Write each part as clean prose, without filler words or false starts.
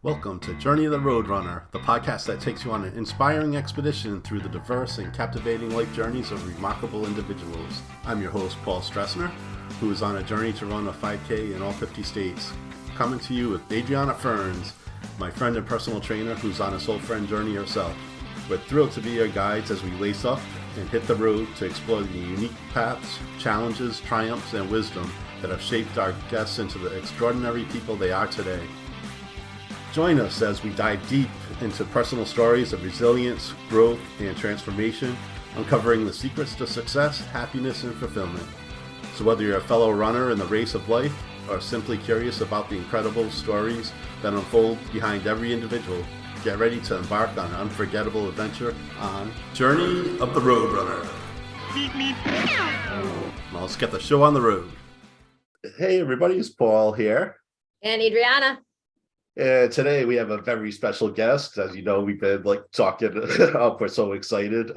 Welcome to Journey of the Rhode Runner, the podcast that takes you on an inspiring expedition through the diverse and captivating life journeys of remarkable individuals. I'm your host, Paul Stressner, who is on a journey to run a 5K in all 50 states. Coming to you with Adriana Ferns, my friend and personal trainer who's on a soul friend journey herself. We're thrilled to be your guides as we lace up and hit the road to explore the unique paths, challenges, triumphs, and wisdom that have shaped our guests into the extraordinary people they are today. Join us as we dive deep into personal stories of resilience, growth, and transformation, uncovering the secrets to success, happiness, and fulfillment. So whether you're a fellow runner in the race of life or simply curious about the incredible stories that unfold behind every individual, get ready to embark on an unforgettable adventure on Journey of the Rhode Runner. Well, let's get the show on the road. Hey everybody, it's Paul here. And Adriana. Today we have a very special guest. As you know, we've been talking we're so excited.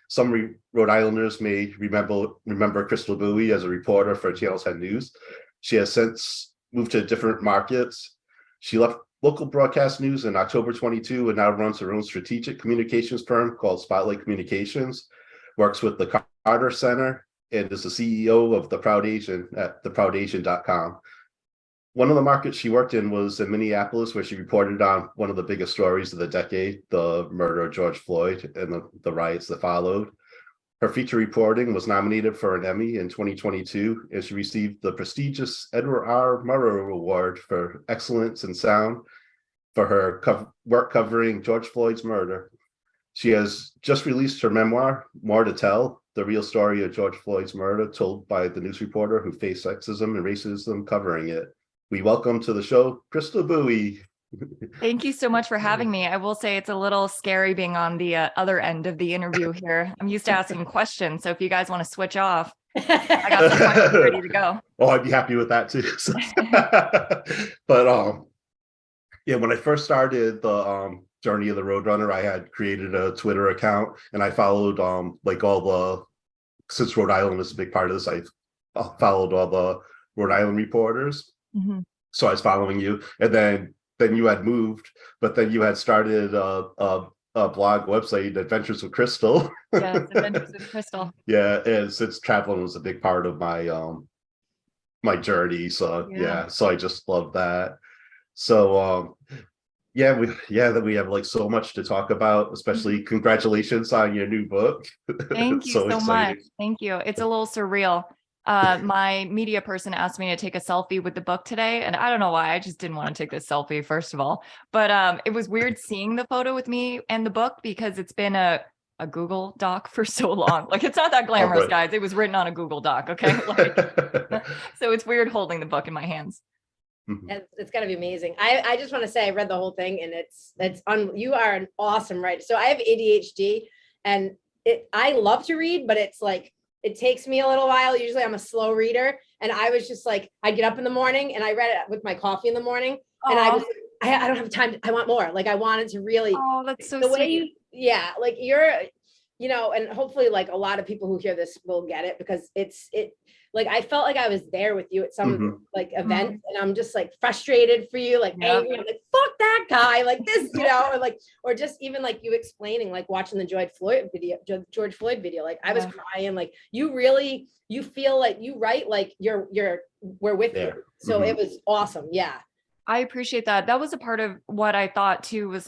Some Rhode Islanders may remember Crystal Bui as a reporter for Channel 10 News. She has since moved to different markets. She left local broadcast news in October 22 and now runs her own strategic communications firm called Spotlight Communications, works with the Carter Center, and is the CEO of The Proud Asian at theproudasian.com. One of the markets she worked in was in Minneapolis, where she reported on one of the biggest stories of the decade, the murder of George Floyd and the riots that followed. Her feature reporting was nominated for an Emmy in 2022, and she received the prestigious Edward R. Murrow Award for Excellence in Sound for her work covering George Floyd's murder. She has just released her memoir, More to Tell, the real story of George Floyd's murder, told by the news reporter who faced sexism and racism covering it. We welcome to the show, Crystal Bui. Thank you so much for having me. I will say it's a little scary being on the other end of the interview here. I'm used to asking questions, so if you guys want to switch off, I got some questions ready to go. Oh, I'd be happy with that too. But yeah, when I first started the Journey of the Rhode Runner, I had created a Twitter account, and I followed since Rhode Island is a big part of this, I followed all the Rhode Island reporters. Mm-hmm. So I was following you, and then you had moved, but then you had started a blog website, Adventures with Crystal. Yes, Adventures with Crystal. Yeah, and since traveling was a big part of my my journey, so so I just love that. So we have so much to talk about, especially congratulations on your new book. Thank you so much. Thank you. It's a little surreal. My media person asked me to take a selfie with the book today, and I don't know why. I just didn't want to take this selfie, first of all, but it was weird seeing the photo with me and the book because it's been a Google Doc for so long. It's not that glamorous, guys. It was written on a Google Doc, okay? So it's weird holding the book in my hands. It's going to be amazing. I just want to say I read the whole thing, and you are an awesome writer. So I have ADHD, and I love to read, but it's it takes me a little while. Usually I'm a slow reader. And I was just I'd get up in the morning and I read it with my coffee in the morning. Aww. And I don't have time. I want more. I wanted to really, that's so the sweet. way you're, and hopefully a lot of people who hear this will get it, because I felt like I was there with you at some event, and I'm just frustrated for you, angry. I'm fuck that guy, this, or just even you explaining, watching the George Floyd video. I was crying, you feel you write, we're with you. So it was awesome. Yeah. I appreciate that. That was a part of what I thought too, was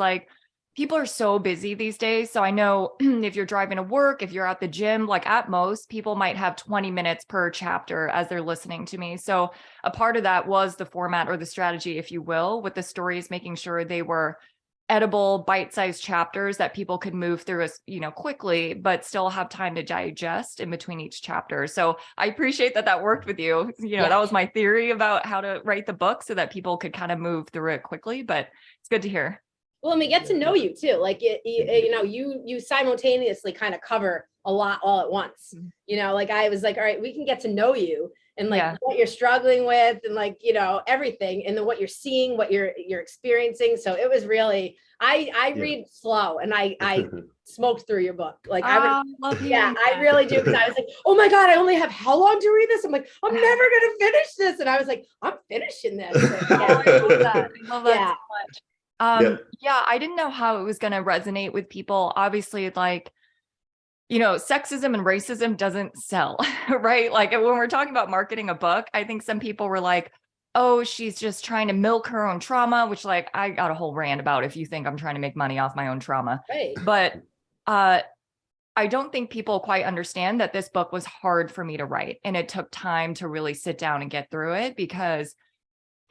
people are so busy these days. So I know if you're driving to work, if you're at the gym, at most people might have 20 minutes per chapter as they're listening to me. So a part of that was the format, or the strategy, if you will, with the stories, making sure they were edible, bite-sized chapters that people could move through as, quickly, but still have time to digest in between each chapter. So I appreciate that worked with you. That was my theory about how to write the book, so that people could kind of move through it quickly, but it's good to hear. Well, and we get to know you too. You simultaneously kind of cover a lot all at once. I was all right, we can get to know you and what you're struggling with, and everything, and then what you're seeing, what you're experiencing. So it was really, I read slow, and I smoked through your book. I really do, because I was oh my God, I only have how long to read this? I'm I'm never gonna finish this, and I was I'm finishing this. I love that. I love that so much. Yeah, I didn't know how it was going to resonate with people. Obviously, like, sexism and racism doesn't sell, right? Like when we're talking about marketing a book, I think some people were like, oh, she's just trying to milk her own trauma, which like I got a whole rant about if you think I'm trying to make money off my own trauma. Right. But I don't think people quite understand that this book was hard for me to write. And it took time to really sit down and get through it because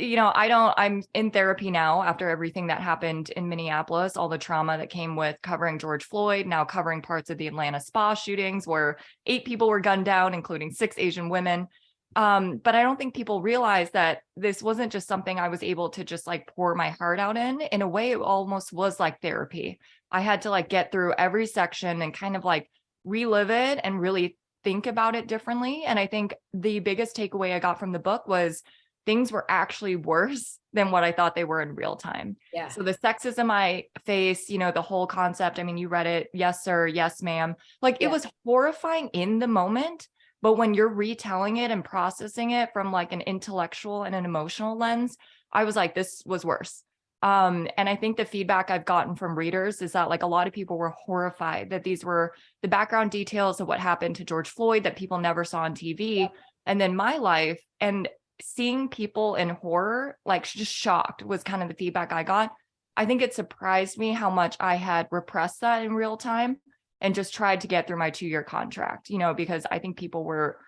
I'm in therapy now after everything that happened in Minneapolis, all the trauma that came with covering George Floyd, now covering parts of the Atlanta spa shootings where 8 people were gunned down, including 6 Asian women. But I don't think people realize that this wasn't just something I was able to just like pour my heart out in. In a way, it almost was like therapy. I had to like get through every section and kind of like relive it and really think about it differently. And I think the biggest takeaway I got from the book was things were actually worse than what I thought they were in real time. Yeah. So the sexism I face, the whole concept, I mean, you read it. Yes, sir. Yes, ma'am. Like it was horrifying in the moment, but when you're retelling it and processing it from like an intellectual and an emotional lens, I was like, this was worse. And I think the feedback I've gotten from readers is that like a lot of people were horrified that these were the background details of what happened to George Floyd that people never saw on TV. And then my life, and seeing people in horror, like just shocked was kind of the feedback I got. I think it surprised me how much I had repressed that in real time and just tried to get through my 2-year contract, because I think people were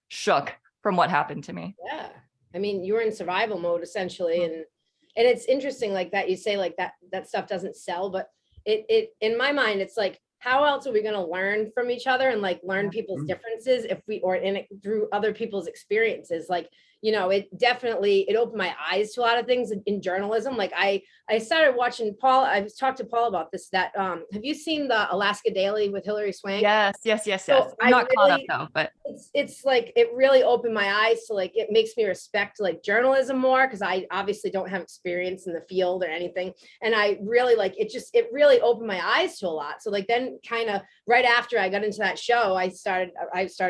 shook from what happened to me. Yeah. I mean, you were in survival mode essentially. And it's interesting like that you say like that stuff doesn't sell, but it in my mind, it's like, how else are we going to learn from each other and like learn people's differences if we, or in it through other people's experiences? Like, it opened my eyes to a lot of things in journalism. Like I started watching Paul. I was talked to Paul about this, that, have you seen the Alaska Daily with Hillary Swank? Yes. So I'm not caught up though, but it's like, it really opened my eyes to like, it makes me respect like journalism more. Cause I obviously don't have experience in the field or anything. And I really like, it really opened my eyes to a lot. So like, then kind of right after I got into that show, I started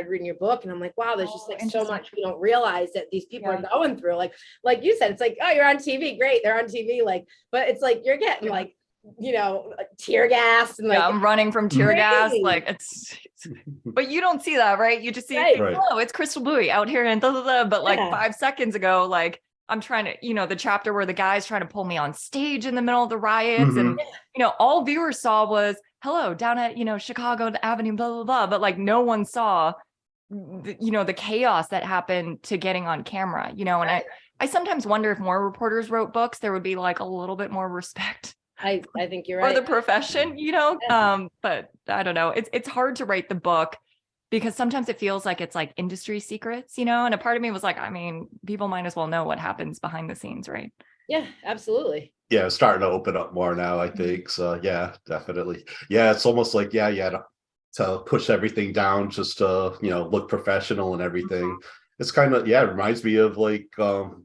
reading your book and I'm like, wow, there's just like so much we don't realize that these people are going through. Like you said, it's like, oh, you're on TV. Great. They're on TV. Like, but it's like, you're getting like, tear gas and like, I'm running from tear gas. Like but you don't see that, right? You just see, oh, it's Crystal Bui out here and but like 5 seconds ago, like I'm trying to, the chapter where the guy's trying to pull me on stage in the middle of the riots and, all viewers saw was, hello, down at, Chicago Avenue, blah, blah, blah. But like no one saw, the chaos that happened to getting on camera, and I sometimes wonder if more reporters wrote books, there would be like a little bit more respect. I think you're right. For the profession, but I don't know. It's hard to write the book because sometimes it feels like it's like industry secrets, and a part of me was like, I mean, people might as well know what happens behind the scenes, right? Yeah, absolutely. Yeah, it's starting to open up more now, I think. So yeah, definitely. Yeah, it's almost like, to push everything down just to, look professional and everything. It's kind of, it reminds me of like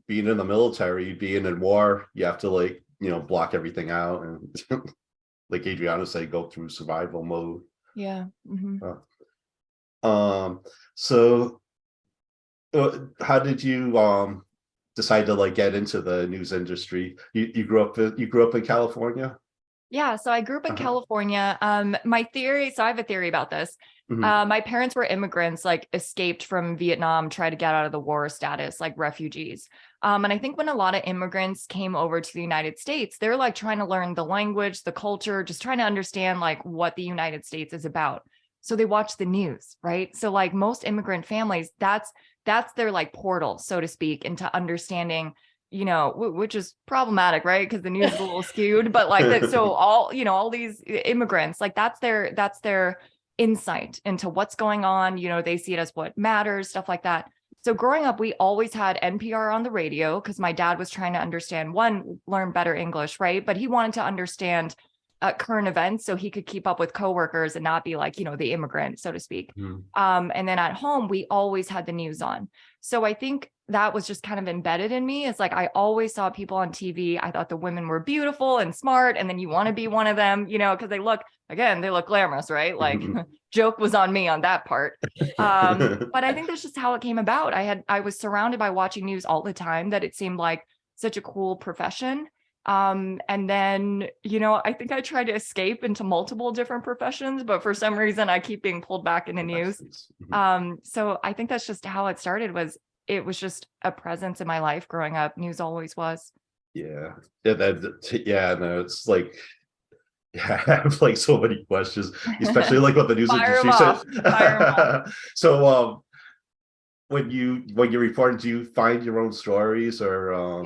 being in the military, being in war. You have to like, block everything out and like Adriana said, go through survival mode. Yeah. So how did you decide to like get into the news industry? You grew up in California? Yeah, so I grew up in California. My theory, so I have a theory about this. My parents were immigrants, like escaped from Vietnam, tried to get out of the war status, like refugees. And I think when a lot of immigrants came over to the United States, they're like trying to learn the language, the culture, just trying to understand like what the United States is about. So they watch the news, right? So like most immigrant families, that's their like portal, so to speak, into understanding, which is problematic, right? Because the news is a little skewed, but like that. So all these immigrants, like that's their insight into what's going on. They see it as what matters, stuff like that. So growing up, we always had NPR on the radio because my dad was trying to understand, learn better English, right? But he wanted to understand current events so he could keep up with coworkers and not be like, the immigrant, so to speak. And then at home, we always had the news on. So I think that was just kind of embedded in me. It's like, I always saw people on TV. I thought the women were beautiful and smart. And then you want to be one of them, because they look glamorous, right? Like joke was on me on that part. But I think that's just how it came about. I was surrounded by watching news all the time, that it seemed like such a cool profession. And then, I think I tried to escape into multiple different professions, but for some reason I keep being pulled back into news. So I think that's just how it started. It was just a presence in my life growing up. News always was. Yeah. No, it's like, yeah, I have like so many questions, especially like what the news Fire 'em industry off. Fire 'em off. says. So, when you're reporting, do you find your own stories or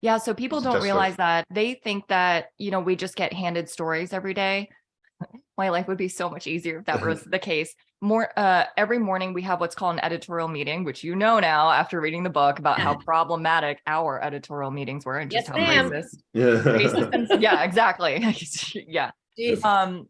Yeah. So people is it don't just realize that. They think that, we just get handed stories every day. My life would be so much easier if that was the case. Every morning we have what's called an editorial meeting, which now after reading the book about how problematic our editorial meetings were and just how racist. Yeah, exactly. Yeah. Jeez.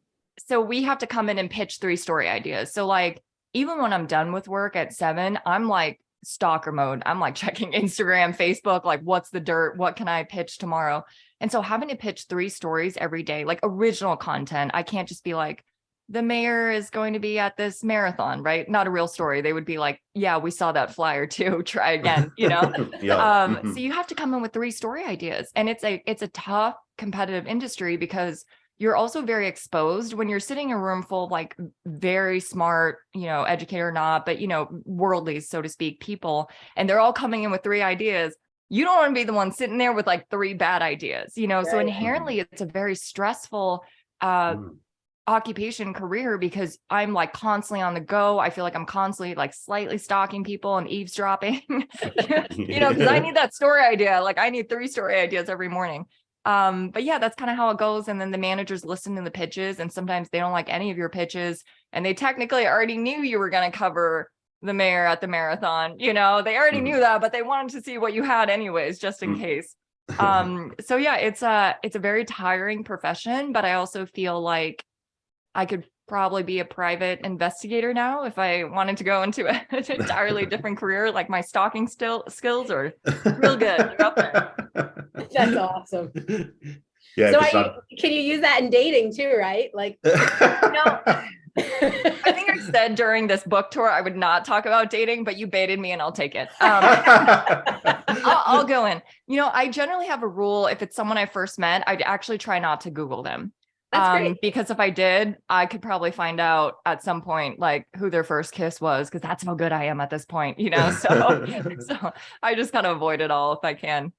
So we have to come in and pitch 3 story ideas. So like, even when I'm done with work at 7, I'm like stalker mode. I'm like checking Instagram, Facebook, like what's the dirt? What can I pitch tomorrow? And so having to pitch 3 stories every day, like original content, I can't just be like, the mayor is going to be at this marathon, right? Not a real story. They would be like, yeah, we saw that flyer too. Try again, Yeah. So you have to come in with 3 story ideas. And it's a tough competitive industry because you're also very exposed when you're sitting in a room full of like very smart, educated or not, but, worldly, so to speak, people, and they're all coming in with 3 ideas. You don't want to be the one sitting there with like 3 bad ideas, so inherently it's a very stressful occupation career because I'm like constantly on the go. I feel like I'm constantly like slightly stalking people and eavesdropping, because I need that story idea. Like I need 3 story ideas every morning. But yeah, that's kind of how it goes. And then the managers listen to the pitches and sometimes they don't like any of your pitches and they technically already knew you were going to cover the mayor at the marathon. They already knew that, but they wanted to see what you had anyways, just in case. So yeah, it's a very tiring profession, but I also feel like I could probably be a private investigator now if I wanted to go into an entirely different career. Like my stalking skills are real good. They're up there. That's awesome. Yeah. So can you use that in dating too, right? Like, I think I said during this book tour, I would not talk about dating, but you baited me and I'll take it. I'll go in. I generally have a rule. If it's someone I first met, I'd actually try not to Google them. That's great. Because if I did, I could probably find out at some point, like who their first kiss was, because that's how good I am at this point, so I just kind of avoid it all if I can.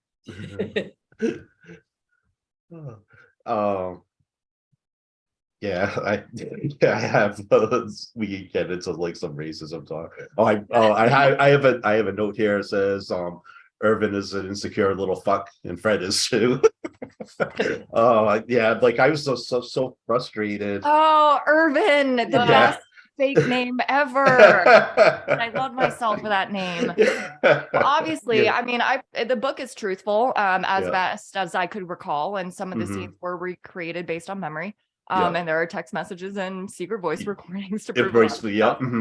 Yeah, I have we can get into like some racism talk. I have a note here that says Irvin is an insecure little fuck and Fred is too. Yeah, like I was so frustrated. Oh, Irvin, the best fake name ever. I love myself for that name. Well, obviously, I mean, the book is truthful, as best as I could recall, and some of the scenes were recreated based on memory. And there are text messages and secret voice recordings to prove it.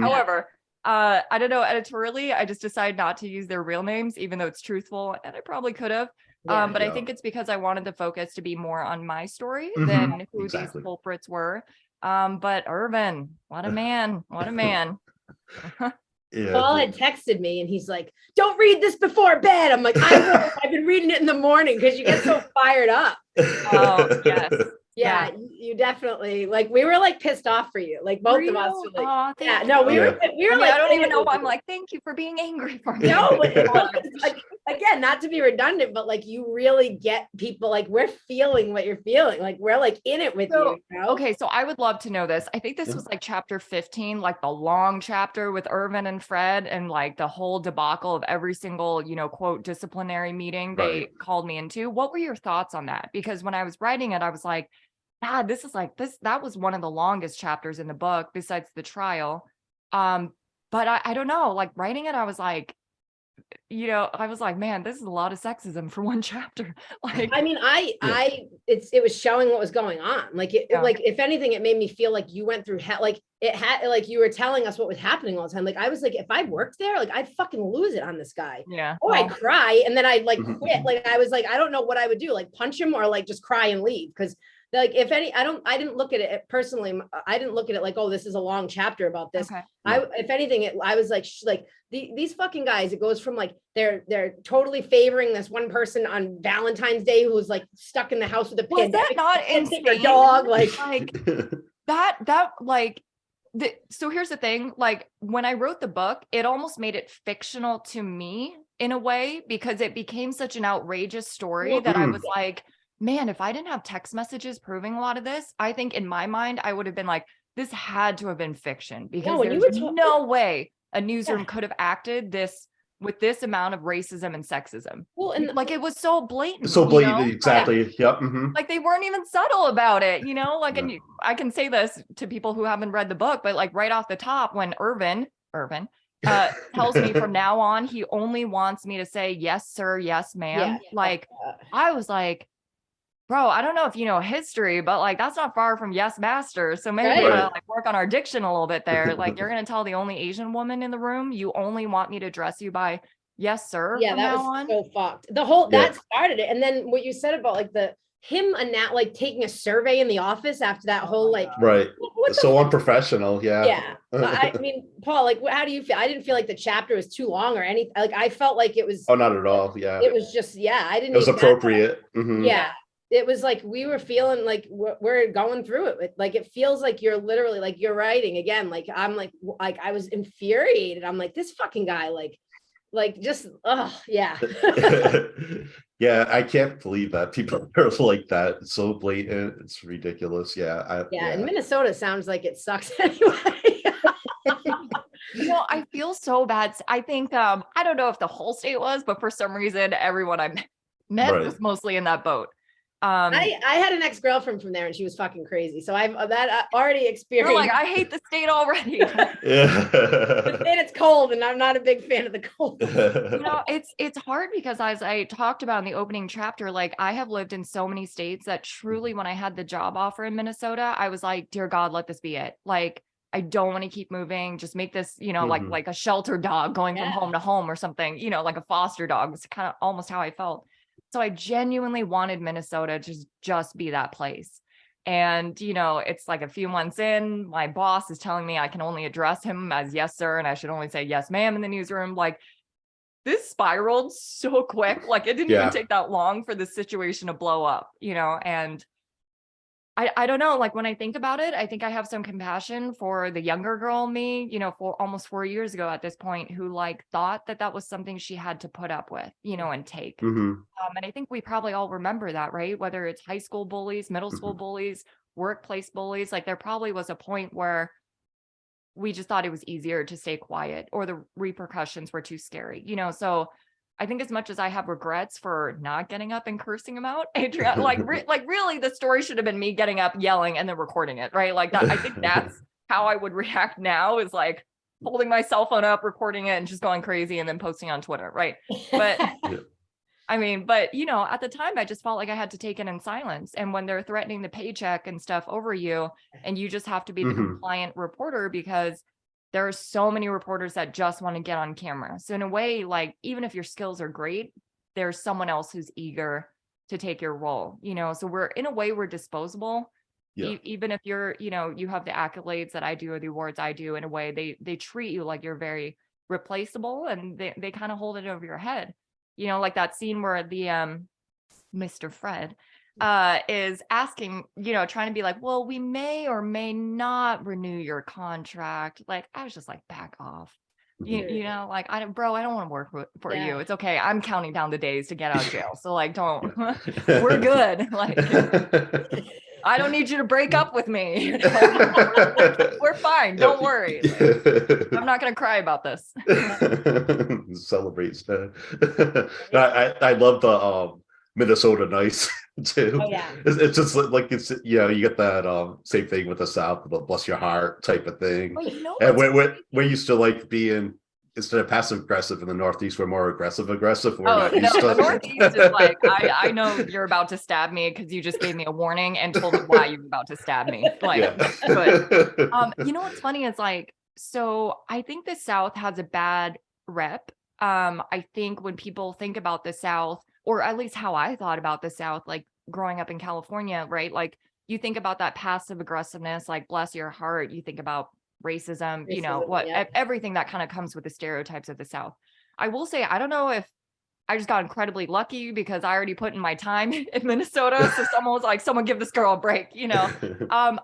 However, I don't know, editorially, I just decided not to use their real names, even though it's truthful, and I probably could have. But I think it's because I wanted the focus to be more on my story than who these culprits were. But Irvin, what a man. What a man. Paul had texted me and he's like, don't read this before bed. I'm like, I've been reading it in the morning because you get so fired up. Oh, yes. Yeah, you definitely, like, we were like pissed off for you, like both of us were like, we were like, I don't even know why I'm like, thank you for being angry for me. No, but like, again, not to be redundant, but like you really get people, like we're feeling what you're feeling, like we're like in it with you. Okay, so I would love to know this. I think this was like chapter 15, like the long chapter with Irvin and Fred and like the whole debacle of every single, quote, disciplinary meeting they called me into. What were your thoughts on that? Because when I was writing it, I was like, God, this is like this. That was one of the longest chapters in the book besides the trial. But I don't know, like writing it, I was like, man, this is a lot of sexism for one chapter. Like, I mean, it was showing what was going on. Like, like if anything, it made me feel like you went through hell. Like it had, like you were telling us what was happening all the time. Like I was like, if I worked there, like I'd fucking lose it on this guy. Yeah. Or I'd cry and then I'd like quit. Like I was like, I don't know what I would do, like punch him or like just cry and leave because Like, if any, I didn't look at it personally. I didn't look at it like, oh, this is a long chapter about this. Okay. If anything, I was like, these fucking guys, it goes from like, they're totally favoring this one person on Valentine's Day who was like stuck in the house with a Was that pandemic. not Can't take insane? their dog, like that like so here's the thing, like when I wrote the book, it almost made it fictional to me in a way, because it became such an outrageous story that I was like, man, if I didn't have text messages proving a lot of this, I think in my mind, I would have been like, this had to have been fiction, because there's no way a newsroom could have acted this with this amount of racism and sexism. well, and like it was so blatant. So blatant, you know? exactly. Yep. Like they weren't even subtle about it, like, and I can say this to people who haven't read the book, but like right off the top, when Irvin tells me from now on, he only wants me to say, yes, sir, yes, ma'am. Like, I was like, bro, I don't know if you know history, but like, that's not far from yes, master. So maybe we're gonna like work on our diction a little bit there. Like, you're going to tell the only Asian woman in the room, you only want me to address you by yes, sir. Yeah, that was so fucked. The whole, that started it. And then what you said about like him and that, like taking a survey in the office after that whole, like, so unprofessional. Yeah. I mean, Paul, like, how do you feel? I didn't feel like the chapter was too long or anything. Like, I felt like it was. Oh, not at all. Yeah. It was just, I didn't. It was appropriate. Yeah. It was like, we were feeling like we're going through it. Like, it feels like you're literally like, you're writing again. Like, I'm like I was infuriated. I'm like, this fucking guy, like just, yeah. Yeah, I can't believe that people are like that. It's so blatant. It's ridiculous. Yeah. And Minnesota sounds like it sucks anyway. I feel so bad. I think, I don't know if the whole state was, but for some reason, everyone I met was mostly in that boat. I had an ex-girlfriend from there and she was fucking crazy. So I've already experienced. Like, I hate the state already. Yeah. And it's cold and I'm not a big fan of the cold. It's hard because, as I talked about in the opening chapter, like I have lived in so many states that truly, when I had the job offer in Minnesota, I was like, dear God, let this be it. Like, I don't want to keep moving. Just make this, like a shelter dog going from home to home or something, like a foster dog. It's kind of almost how I felt. So I genuinely wanted Minnesota to just be that place. And, it's like a few months in, my boss is telling me I can only address him as yes, sir. And I should only say yes, ma'am in the newsroom. Like, this spiraled so quick. Like, it didn't even take that long for the situation to blow up, and I don't know, like when I think about it, I think I have some compassion for the younger girl me, for almost 4 years ago at this point, who like thought that was something she had to put up with, and take. And I think we probably all remember that, right? Whether it's high school bullies, middle school bullies, workplace bullies, like there probably was a point where we just thought it was easier to stay quiet, or the repercussions were too scary, so I think as much as I have regrets for not getting up and cursing him out, Adriana, like really the story should have been me getting up, yelling, and then recording it, right? Like that, I think that's how I would react now, is like holding my cell phone up, recording it, and just going crazy and then posting on Twitter, right? But I mean, at the time I just felt like I had to take it in silence. And when they're threatening the paycheck and stuff over you, and you just have to be the compliant reporter, because there are so many reporters that just want to get on camera. So in a way, like, even if your skills are great, there's someone else who's eager to take your role, so we're disposable. Even if you're, you have the accolades that I do, or the awards I do, in a way, they treat you like you're very replaceable, and they kind of hold it over your head, like that scene where the, Mr. Fred, is asking, trying to be like, well, we may or may not renew your contract. Like, I was just like, back off. Like, I don't want to work for you. It's okay. I'm counting down the days to get out of jail. So like, don't, we're good. Like, I don't need you to break up with me. We're fine. Don't worry. Like, I'm not going to cry about this. Celebrates that. I love the Minnesota nice too. Oh, yeah. It's just like you get that same thing with the South, the bless your heart type of thing. And we're used to like being, instead of passive aggressive in the Northeast, we're more aggressive. We're not used to. The Northeast is like, I know you're about to stab me because you just gave me a warning and told me why you were about to stab me. Like, but what's funny is like, so I think the South has a bad rep. I think when people think about the South, or at least how I thought about the South, like growing up in California, right? Like you think about that passive aggressiveness, like bless your heart, you think about racism, you know, Racism, everything that kind of comes with the stereotypes of the South. I will say, I don't know if I just got incredibly lucky because I already put in my time in Minnesota. So someone was like, someone give this girl a break, you know.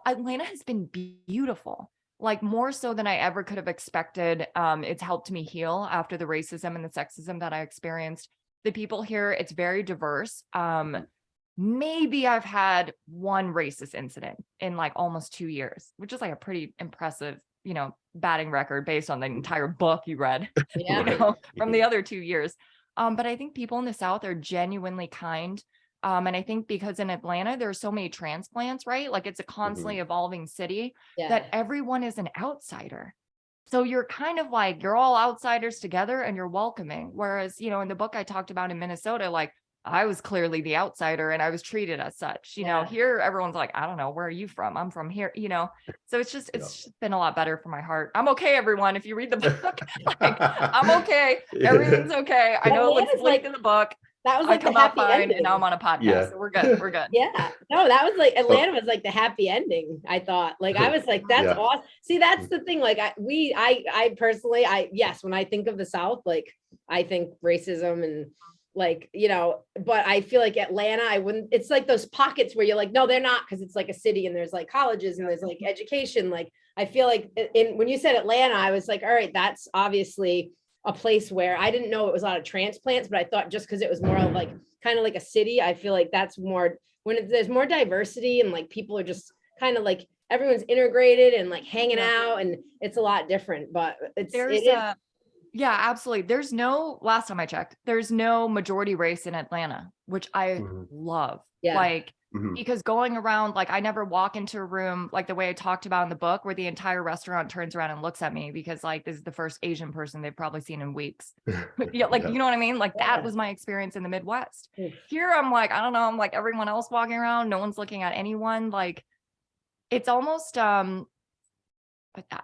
Atlanta has been beautiful, like more so than I ever could have expected. It's helped me heal after the racism and the sexism that I experienced. The people here, it's very diverse. Maybe I've had one racist incident in like almost 2 years, which is like a pretty impressive, you know, batting record based on the entire book you read, Yeah. you know, from the other 2 years. But I think people in the South are genuinely kind. And I think because in Atlanta, there are so many transplants, right? Like it's a constantly evolving city that everyone is an outsider. So you're kind of like, you're all outsiders together and you're welcoming. Whereas, you know, in the book I talked about in Minnesota, like I was clearly the outsider and I was treated as such, you know, here everyone's like, I don't know, where are you from? I'm from here, you know? So it's just been a lot better for my heart. I'm okay, everyone. If you read the book, like I'm okay. Everything's okay. I know it looks bleak in the book. That was I like come the out happy fine ending. and now I'm on a podcast. So we're good. We're good. Yeah. No, that was like Atlanta was like the happy ending, I thought. Like I was like, that's awesome. See, that's the thing. Like I personally, yes, when I think of the South, like I think racism and like, you know, but I feel like Atlanta, I wouldn't, it's like those pockets where you're like, no, they're not, because it's like a city and there's like colleges and there's like education. Like I feel like when you said Atlanta, I was like, all right, that's obviously a place where I didn't know it was a lot of transplants, but I thought just because it was more of like kind of like a city, I feel like that's more when there's more diversity and like people are just kind of like everyone's integrated and like hanging out and it's a lot different, but yeah, absolutely. There's no, last time I checked, there's no majority race in Atlanta, which I love. Like, because going around, like I never walk into a room like the way I talked about in the book where the entire restaurant turns around and looks at me because like this is the first Asian person they've probably seen in weeks. Yeah, like, you know what I mean? Like that was my experience in the Midwest. Here, I'm like, I don't know, I'm like everyone else walking around, no one's looking at anyone. Like it's almost, I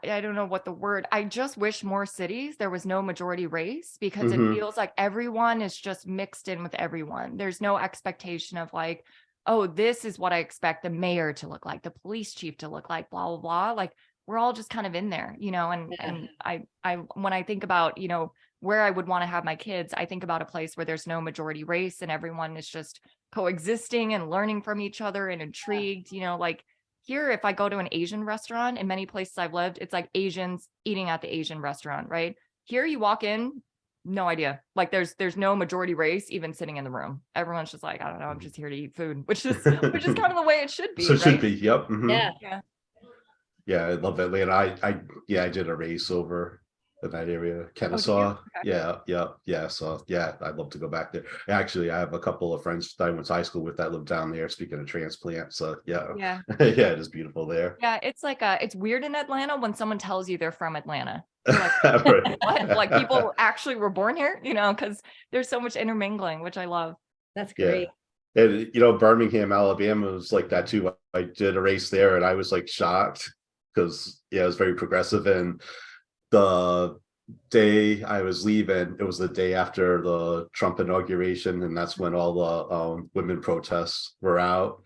don't know what the word, I just wish more cities there was no majority race because it feels like everyone is just mixed in with everyone. There's no expectation of like, oh, this is what I expect the mayor to look like, the police chief to look like, blah, blah, blah. Like we're all just kind of in there, you know, and I, when I think about, you know, where I would want to have my kids, I think about a place where there's no majority race and everyone is just coexisting and learning from each other and intrigued, you know, like here, if I go to an Asian restaurant, in many places I've lived, it's like Asians eating at the Asian restaurant, right? Here you walk in, no idea. Like there's no majority race even sitting in the room. Everyone's just like, I don't know, I'm just here to eat food, which is kind of the way it should be. So it right? should be, yep. Yeah. I love Atlanta. I did a race over in that area, Kennesaw. So I'd love to go back there. Actually, I have a couple of friends that I went to high school with that live down there, speaking of transplant. So yeah, it is beautiful there. Yeah, it's like it's weird in Atlanta when someone tells you they're from Atlanta. You're like, what? Like people actually were born here, you know, because there's so much intermingling, which I love. That's great. And you know, Birmingham, Alabama was like that too. I did a race there and I was like shocked because it was very progressive. And the day I was leaving, it was the day after the Trump inauguration, and that's when all the women protests were out.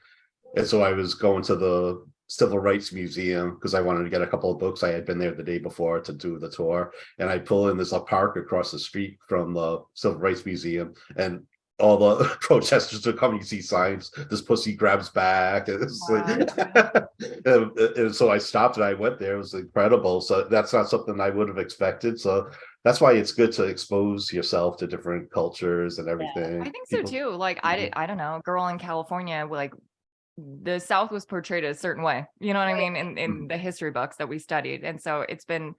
And so I was going to the Civil Rights Museum because I wanted to get a couple of books. I had been there the day before to do the tour, and I pull in this park across the street from the Civil Rights Museum, and all the protesters are coming. You see signs, this pussy grabs back. And it's like, and so I stopped and I went there. It was incredible. So that's not something I would have expected. So that's why it's good to expose yourself to different cultures and everything. I think so too. Like I don't know, girl in California, like the South was portrayed a certain way, you know what I mean, in the history books that we studied. And so it's been,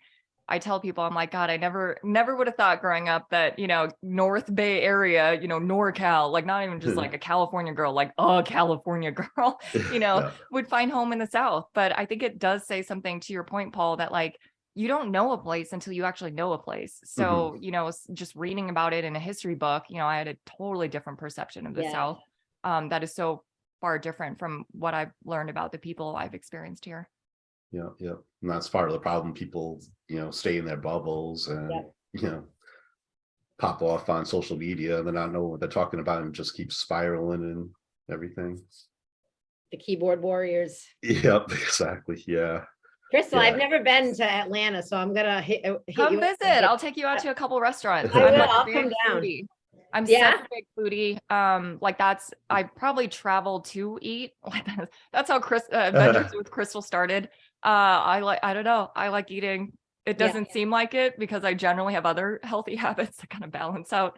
I tell people, I'm like, God, I never would have thought growing up that, you know, North Bay area, you know, NorCal, like not even just like a California girl, like a California girl, you know, would find home in the South. But I think it does say something to your point, Paul, that like, you don't know a place until you actually know a place. So, you know, just reading about it in a history book, you know, I had a totally different perception of the South. That is so far different from what I've learned about the people I've experienced here. Yeah. And that's part of the problem. People, you know, stay in their bubbles and, you know, pop off on social media and they not know what they're talking about and just keep spiraling and everything. the keyboard warriors. Yep, exactly. Yeah. Crystal, Yeah. I've never been to Atlanta, so I'm gonna hit Come you up. visit. I'll take you out to a couple restaurants. I I'm will. like a I'll big come down. foodie. I'm Yeah? such a big foodie. Like I probably travel to eat. Like that's how Adventures with Crystal started. I don't know. I like eating. It Yeah. doesn't seem like it because I generally have other healthy habits that kind of balance out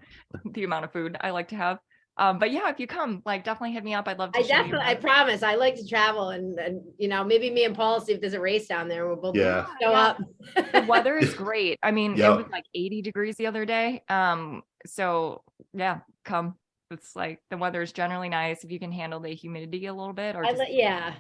the amount of food I like to have. But yeah, if you come, like definitely hit me up. I'd love to show you I around. promise. I like to travel and you know, maybe me and Paul see if there's a race down there. We'll both Yeah. show up. The weather is great. I mean, it Yep. was like 80 degrees the other day. So yeah, come. It's like the weather is generally nice if you can handle the humidity a little bit or just Yeah.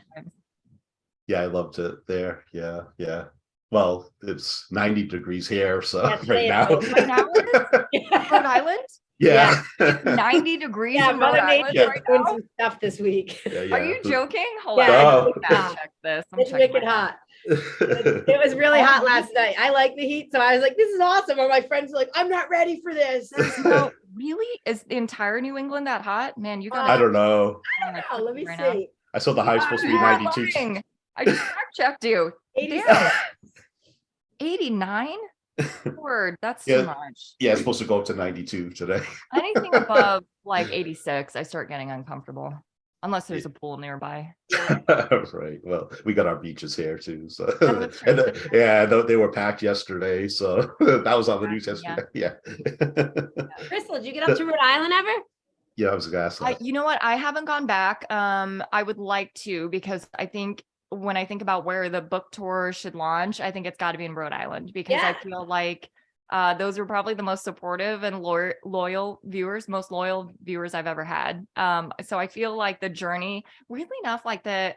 Yeah, I loved it there. Yeah, yeah. Well, it's 90 degrees here, so Yeah, right now. Right now it is? Rhode Island? Yeah. 90 degrees Yeah, in Rhode Mother Island Nature right doing now? some stuff this week. Yeah, yeah. Are you joking? Hold Yeah, on. No. I gotta check this. I'm It's checking wicked my- hot. It was really hot last night. I like the heat, so I was like, "This is awesome." And my friends were like, "I'm not ready for this." No, really? Is the entire New England that hot? Man, you I gotta. don't know. Oh, let me right now. see. I saw the high's supposed to be You are 92. lying. I just fact checked you. 87. Damn. 89? Word, that's Yeah. too much. Yeah, it's supposed to go up to 92 today. Anything above like 86, I start getting uncomfortable. Unless there's a pool nearby. Right. Well, we got our beaches here too. So that's true. and yeah, they were packed yesterday. So that was on the news yesterday. Yeah. Crystal, did you get up to Rhode Island ever? Yeah, I was gonna ask that. You know what? I haven't gone back. I would like to because I think when I think about where the book tour should launch, I think it's got to be in Rhode Island because I feel like those are probably the most supportive and loyal viewers, most loyal viewers I've ever had. So I feel like the journey, weirdly enough, like the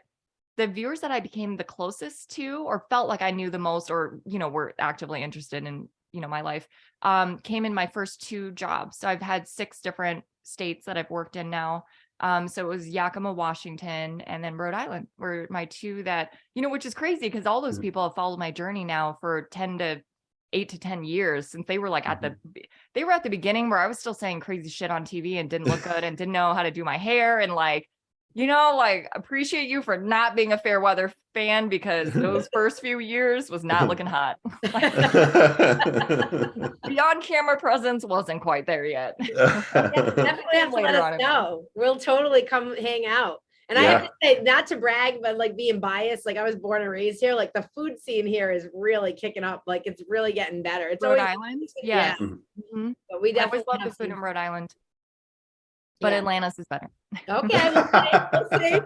viewers that I became the closest to or felt like I knew the most or, you know, were actively interested in, you know, my life, came in my first 2 jobs. So I've had 6 different states that I've worked in now. So it was Yakima, Washington, and then Rhode Island were my 2 that, you know, which is crazy because all those people have followed my journey now for 8 to 10 years since they were like at the beginning where I was still saying crazy shit on TV and didn't look good and didn't know how to do my hair and like, you know, like appreciate you for not being a fair weather fan because those first few years was not looking hot. The on-camera presence wasn't quite there yet. Definitely have to let us know. We'll totally come hang out. And I have to say, not to brag, but like being biased, like I was born and raised here, like the food scene here is really kicking up. Like it's really getting better. It's Rhode always, Island? Yes. yeah. But we I definitely always love the have food in some. Rhode Island. But Yeah. Atlanta's is better. Okay, we'll see.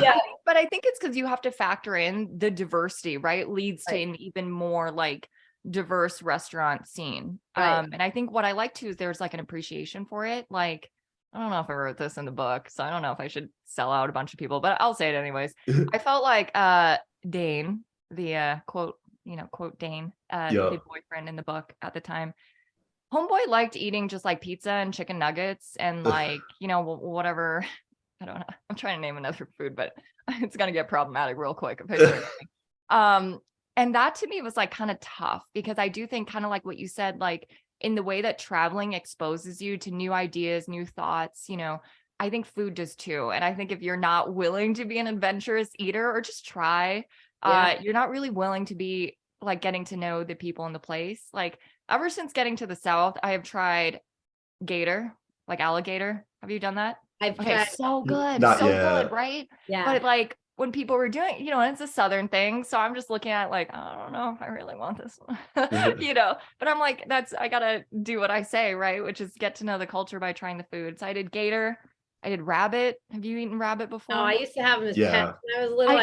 Yeah. But I think it's because you have to factor in the diversity, right? Leads to Right. an even more like diverse restaurant scene. Right. And I think what I like too is there's like an appreciation for it. Like, I don't know if I wrote this in the book, so I don't know if I should sell out a bunch of people, but I'll say it anyways. I felt like Dane, the quote Dane, the boyfriend in the book at the time. Homeboy liked eating just like pizza and chicken nuggets and like, you know, whatever. I don't know. I'm trying to name another food, but it's going to get problematic real quick. If I say anything. And that to me was like kind of tough because I do think kind of like what you said, like in the way that traveling exposes you to new ideas, new thoughts, you know, I think food does too. And I think if you're not willing to be an adventurous eater or just try, you're not really willing to be like getting to know the people in the place. Like ever since getting to the South, I have tried gator, like alligator. Have you done that? I've Okay, tried. so good, Not so yet. good, right? Yeah. But like when people were doing, you know, and it's a Southern thing. So I'm just looking at like, I don't know if I really want this, you know, but I'm like, I gotta do what I say, right? Which is get to know the culture by trying the food. So I did gator, I did rabbit. Have you eaten rabbit before? No, I used to have them as Yeah. pets when I was little.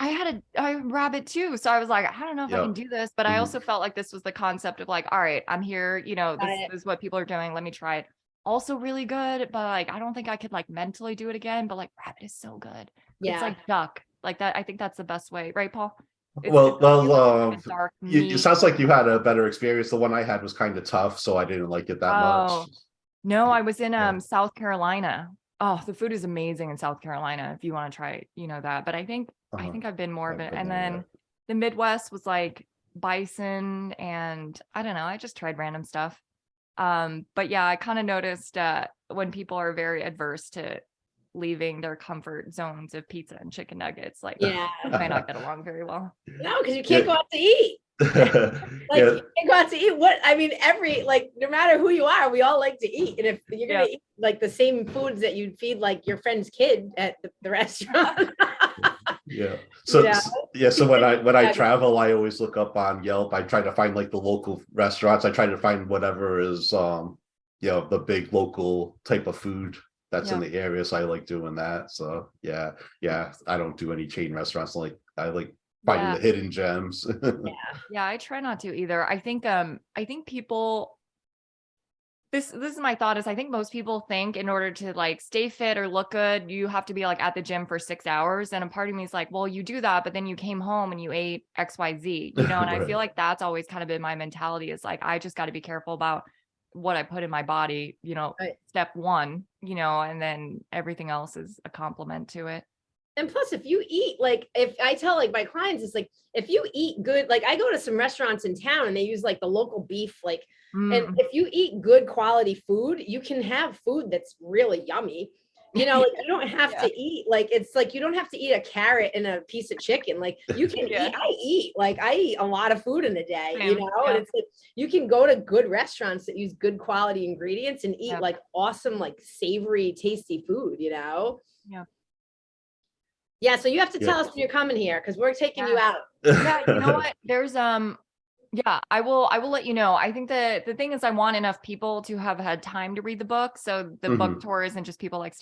I had a rabbit too. So I was like, I don't know if I can do this, but I also felt like this was the concept of like, all right, I'm here, you know, this is what people are doing. Let me try it. Also really good, but like, I don't think I could like mentally do it again, but like rabbit is so good. Yeah. It's like duck like that. I think that's the best way. Right, Paul? It It sounds like you had a better experience. The one I had was kind of tough, so I didn't like it that much. No, I was in South Carolina. Oh, the food is amazing in South Carolina if you want to try, you know, that. But I think I've been more of it. And then the Midwest was like bison and I don't know, I just tried random stuff. But yeah, I kind of noticed when people are very adverse to leaving their comfort zones of pizza and chicken nuggets. Like, Yeah. we might not get along very well. No, because you can't go out to eat. Like Yeah. you can't go out to eat. What I mean, like no matter who you are, we all like to eat. And if you're gonna eat like the same foods that you'd feed like your friend's kid at the restaurant. Yeah. So Yeah. so when I travel, I always look up on Yelp. I try to find like the local restaurants. I try to find whatever is the big local type of food that's in the area. So I like doing that. So yeah. I don't do any chain restaurants. Like I like finding the hidden gems. Yeah, I try not to either. I think people, this is my thought, is I think most people think in order to like stay fit or look good, you have to be like at the gym for 6 hours. And a part of me is like, well, you do that, but then you came home and you ate XYZ, and I feel like that's always kind of been my mentality, is like, I just got to be careful about what I put in my body, step one, and then everything else is a complement to it. And plus, if you eat, like, if I tell like my clients, it's like, if you eat good, like I go to some restaurants in town and they use like the local beef, like, and if you eat good quality food, you can have food that's really yummy. Like you don't have to eat, like, it's like, you don't have to eat a carrot and a piece of chicken. Like you can eat, I eat a lot of food in a day, and it's like, you can go to good restaurants that use good quality ingredients and eat like awesome, like savory, tasty food, Yeah, so you have to tell us when you're coming here, because we're taking you out. Yeah, you know what? There's I will let you know. I think the thing is, I want enough people to have had time to read the book. So the book tour isn't just people like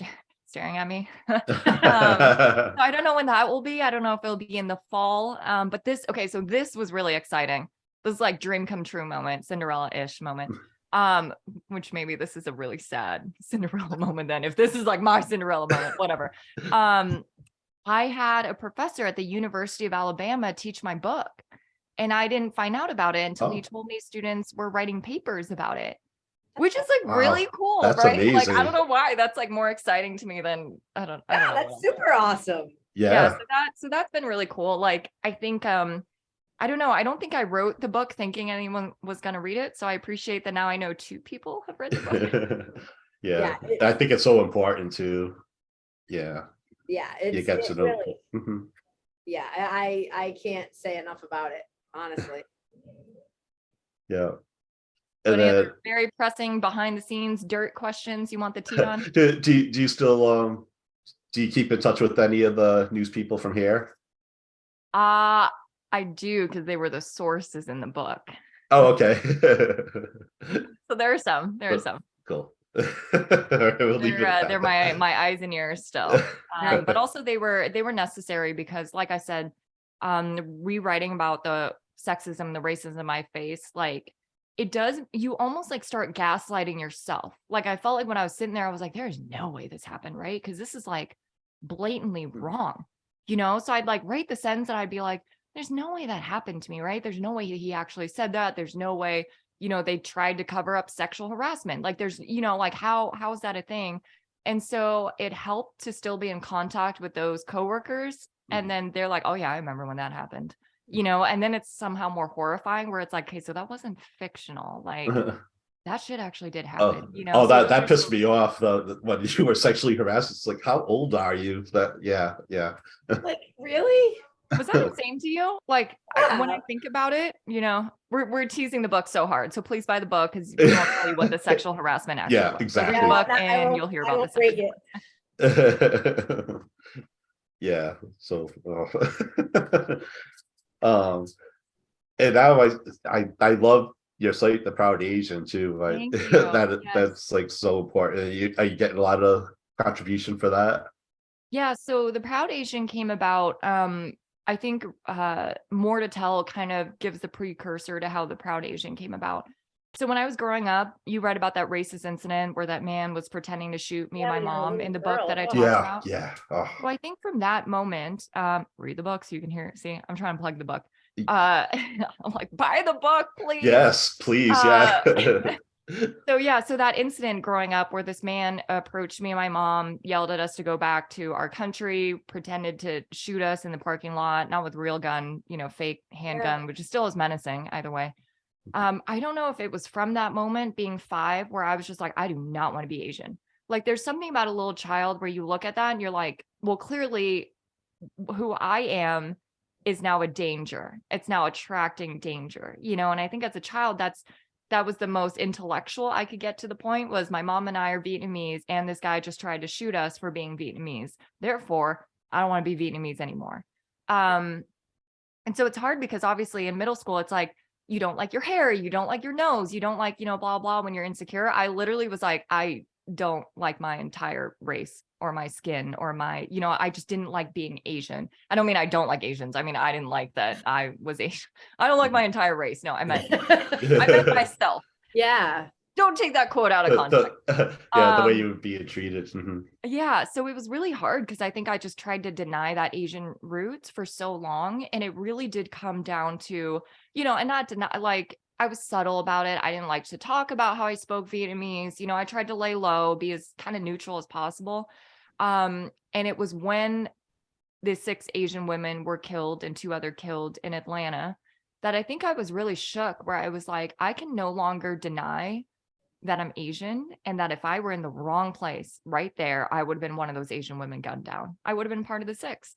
staring at me. So I don't know when that will be. I don't know if it'll be in the fall. But so this was really exciting. This is like dream come true moment, Cinderella-ish moment. Which maybe this is a really sad Cinderella moment then, if this is like my Cinderella moment, whatever. I had a professor at the University of Alabama teach my book, and I didn't find out about it until he told me students were writing papers about it, which is like really cool, that's right? amazing. Like, I don't know why that's like more exciting to me than I don't know. That's super awesome. Yeah. So that's been really cool. Like, I think, I don't know. I don't think I wrote the book thinking anyone was going to read it. So I appreciate that now I know 2 people have read the book. I think it's so important to, you get to know. Really, I can't say enough about it, honestly. Yeah. And then very pressing behind the scenes dirt questions you want the tea on? do you still do you keep in touch with any of the news people from here? I do, because they were the sources in the book. Oh, okay. So there are some. Cool. They're my eyes and ears still. But also they were necessary, because like I said, rewriting about the sexism, the racism I face, like, it does, you almost like start gaslighting yourself. Like, I felt like when I was sitting there, I was like, there's no way this happened, right? Because this is like blatantly wrong, so I'd like write the sentence and I'd be like, there's no way that happened to me, right? There's no way he actually said that. There's no way, they tried to cover up sexual harassment. Like, there's, like, how is that a thing? And so it helped to still be in contact with those coworkers. And then they're like, oh yeah, I remember when that happened, and then it's somehow more horrifying, where it's like, okay, so that wasn't fictional. Like, that shit actually did happen, Oh, that pissed me off, when you were sexually harassed. It's like, how old are you? Yeah. Like, really? Was that insane to you? Like, when I think about it, we're teasing the book so hard. So please buy the book, because we won't tell you what the sexual harassment actually was. Exactly. So read the book and you'll hear about the yeah. So, and now I love your site, The Proud Asian, too. Like, that's like so important. Are you getting a lot of contribution for that? Yeah. So The Proud Asian came about, I think, More to Tell kind of gives the precursor to how The Proud Asian came about. So when I was growing up, you read about that racist incident where that man was pretending to shout me and my mom in the book that I talked about. Yeah. So I think from that moment, read the book so you can hear it. See, I'm trying to plug the book. I'm like, buy the book, please. Yes, please. So that incident growing up where this man approached me and my mom, yelled at us to go back to our country, pretended to shoot us in the parking lot, not with real gun, fake handgun, which is still as menacing either way. I don't know if it was from that moment, being 5, where I was just like, I do not want to be Asian. Like there's something about a little child where you look at that and you're like, well, clearly who I am is now a danger. It's now attracting danger, you know? And I think as a child, that was the most intellectual I could get to. The point was my mom and I are Vietnamese and this guy just tried to shoot us for being Vietnamese. Therefore, I don't want to be Vietnamese anymore. And so it's hard because obviously in middle school, it's like, you don't like your hair, you don't like your nose, you don't like, blah, blah, when you're insecure. I literally was like, I don't like my entire race or my skin or my, I just didn't like being Asian. I don't mean I don't like Asians. I mean, I didn't like that I was Asian. I don't like my entire race. No, I meant myself. Yeah. Don't take that quote out of context. The way you would be treated. Mm-hmm. Yeah. So it was really hard because I think I just tried to deny that Asian roots for so long. And it really did come down to, and not deny, like I was subtle about it. I didn't like to talk about how I spoke Vietnamese. I tried to lay low, be as kind of neutral as possible. And it was when the 6 Asian women were killed and 2 other killed in Atlanta that I think I was really shook, where I was like, I can no longer deny that I'm Asian, and that if I were in the wrong place right there, I would have been one of those Asian women gunned down. I would have been part of the 6.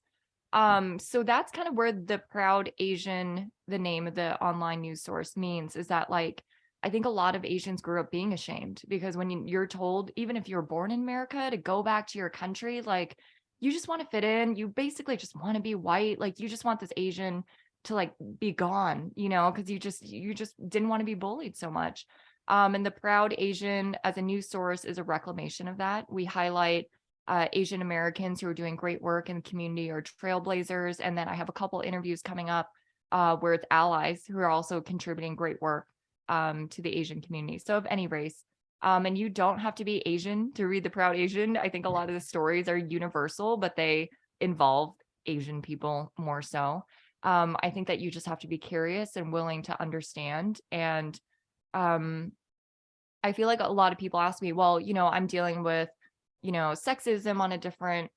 So that's kind of where the Proud Asian, the name of the online news source, means, is that like, I think a lot of Asians grew up being ashamed because when you're told, even if you're born in America, to go back to your country, like you just want to fit in, you basically just want to be white, like you just want this Asian to like be gone, because you just didn't want to be bullied so much. And the Proud Asian as a news source is a reclamation of that. We highlight Asian Americans who are doing great work in the community or trailblazers. And then I have a couple interviews coming up where it's allies who are also contributing great work to the Asian community. So of any race. And you don't have to be Asian to read the Proud Asian. I think a lot of the stories are universal, but they involve Asian people more so. I think that you just have to be curious and willing to understand. And I feel like a lot of people ask me, well, I'm dealing with, sexism on a different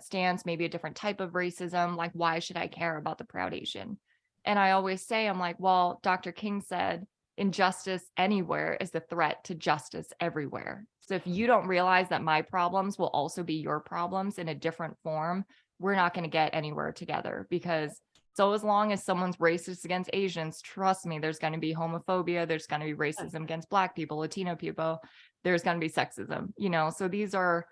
stance, maybe a different type of racism. Like, why should I care about the Proud Asian? And I always say, I'm like, well, Dr. King said, injustice anywhere is the threat to justice everywhere. So if you don't realize that my problems will also be your problems in a different form, we're not going to get anywhere together. Because so as long as someone's racist against Asians, trust me, there's going to be homophobia. There's going to be racism against Black people, Latino people. There's going to be sexism, so these are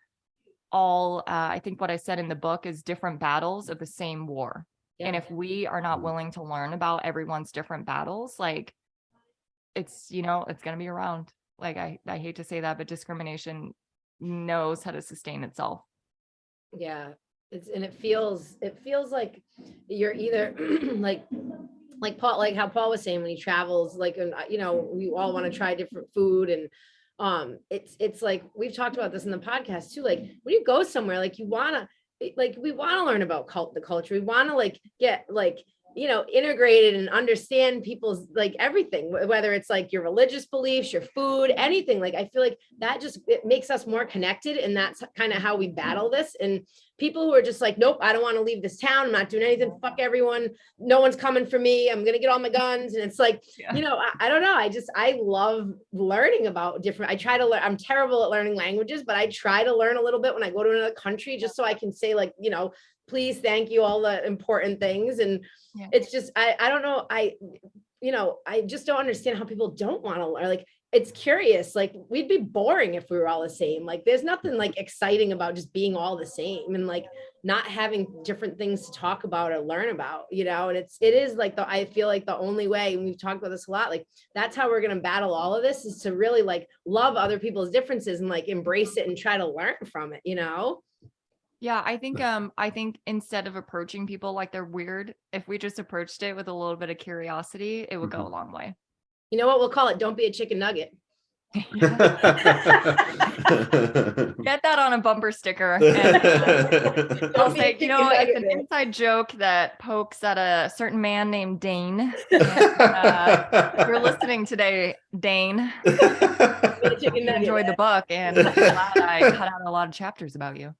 all, I think what I said in the book is different battles of the same war. Yeah. And if we are not willing to learn about everyone's different battles, like it's, it's going to be around. Like, I hate to say that, but discrimination knows how to sustain itself. Yeah. It feels like you're either like Paul, like how Paul was saying when he travels, like, we all want to try different food. And it's like, we've talked about this in the podcast too. Like when you go somewhere, like we want to learn about the culture. We want to like get like, integrated and understand people's like everything, whether it's like your religious beliefs, your food, anything. Like, I feel like that it makes us more connected. And that's kind of how we battle this. And people who are just like, nope, I don't want to leave this town. I'm not doing anything. Fuck everyone. No one's coming for me. I'm going to get all my guns. And it's like, yeah. I don't know. I love learning about different, I try to learn. I'm terrible at learning languages, but I try to learn a little bit when I go to another country, just so I can say like, please, thank you, all the important things. And yeah. It's just, I don't know. I just don't understand how people don't want to learn. Like, it's curious. Like, we'd be boring if we were all the same. Like, there's nothing like exciting about just being all the same and like not having different things to talk about or learn about, and it is like I feel like the only way, and we've talked about this a lot, like that's how we're going to battle all of this, is to really like love other people's differences and like embrace it and try to learn from it, Yeah, I think instead of approaching people like they're weird, if we just approached it with a little bit of curiosity, it would go a long way. You know what we'll call it? Don't be a chicken nugget. Get that on a bumper sticker. And, I'll say, it's an inside joke that pokes at a certain man named Dane. And, you're listening today, Dane. I enjoyed the book, and I'm glad I cut out a lot of chapters about you.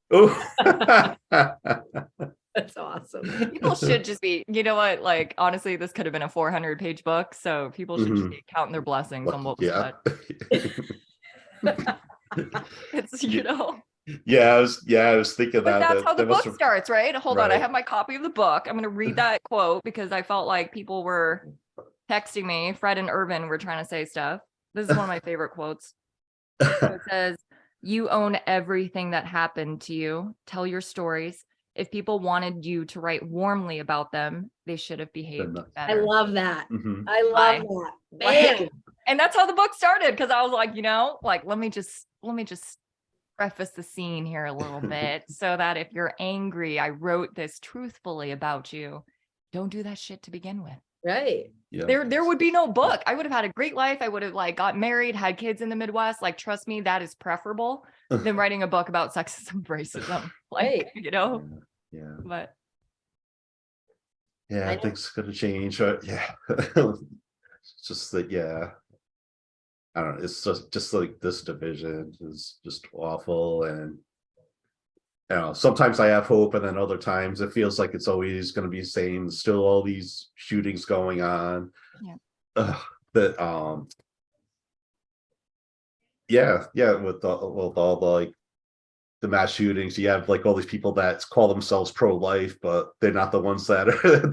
That's awesome. People should just be, what, like, honestly, this could have been a 400-page book, so people should just be counting their blessings on what was said. It's, you know. Yeah, I was thinking But that that's how the that must book have, starts, right? Hold on, I right. have my copy of the book. I'm going to read that quote because I felt like people were texting me. Fred and Irvin were trying to say stuff. This is one of my favorite quotes. It says, "You own everything that happened to you. Tell your stories. If people wanted you to write warmly about them, they should have behaved I better." love that. Mhm. I love that. Like, Bam. and that's how the book started, because I was like, you know, like, let me just preface the scene here a little bit so that if you're angry, I wrote this truthfully about you. Don't do that shit to begin with. Right. Yeah. There would be no book. I would have had a great life. I would have like got married, had kids in the Midwest. Like, trust me, that is preferable than writing a book about sexism, racism. Like, Right. you know, Yeah. but Yeah, I know. things gonna change. Yeah. It's just that, yeah. I don't know. It's just like this division is just awful. And you know, sometimes I have hope, and then other times it feels like it's always gonna be the same. Still all these shootings going on. Yeah. But yeah, with all the like the mass shootings, you have like all these people that call themselves pro-life, but they're not the ones that are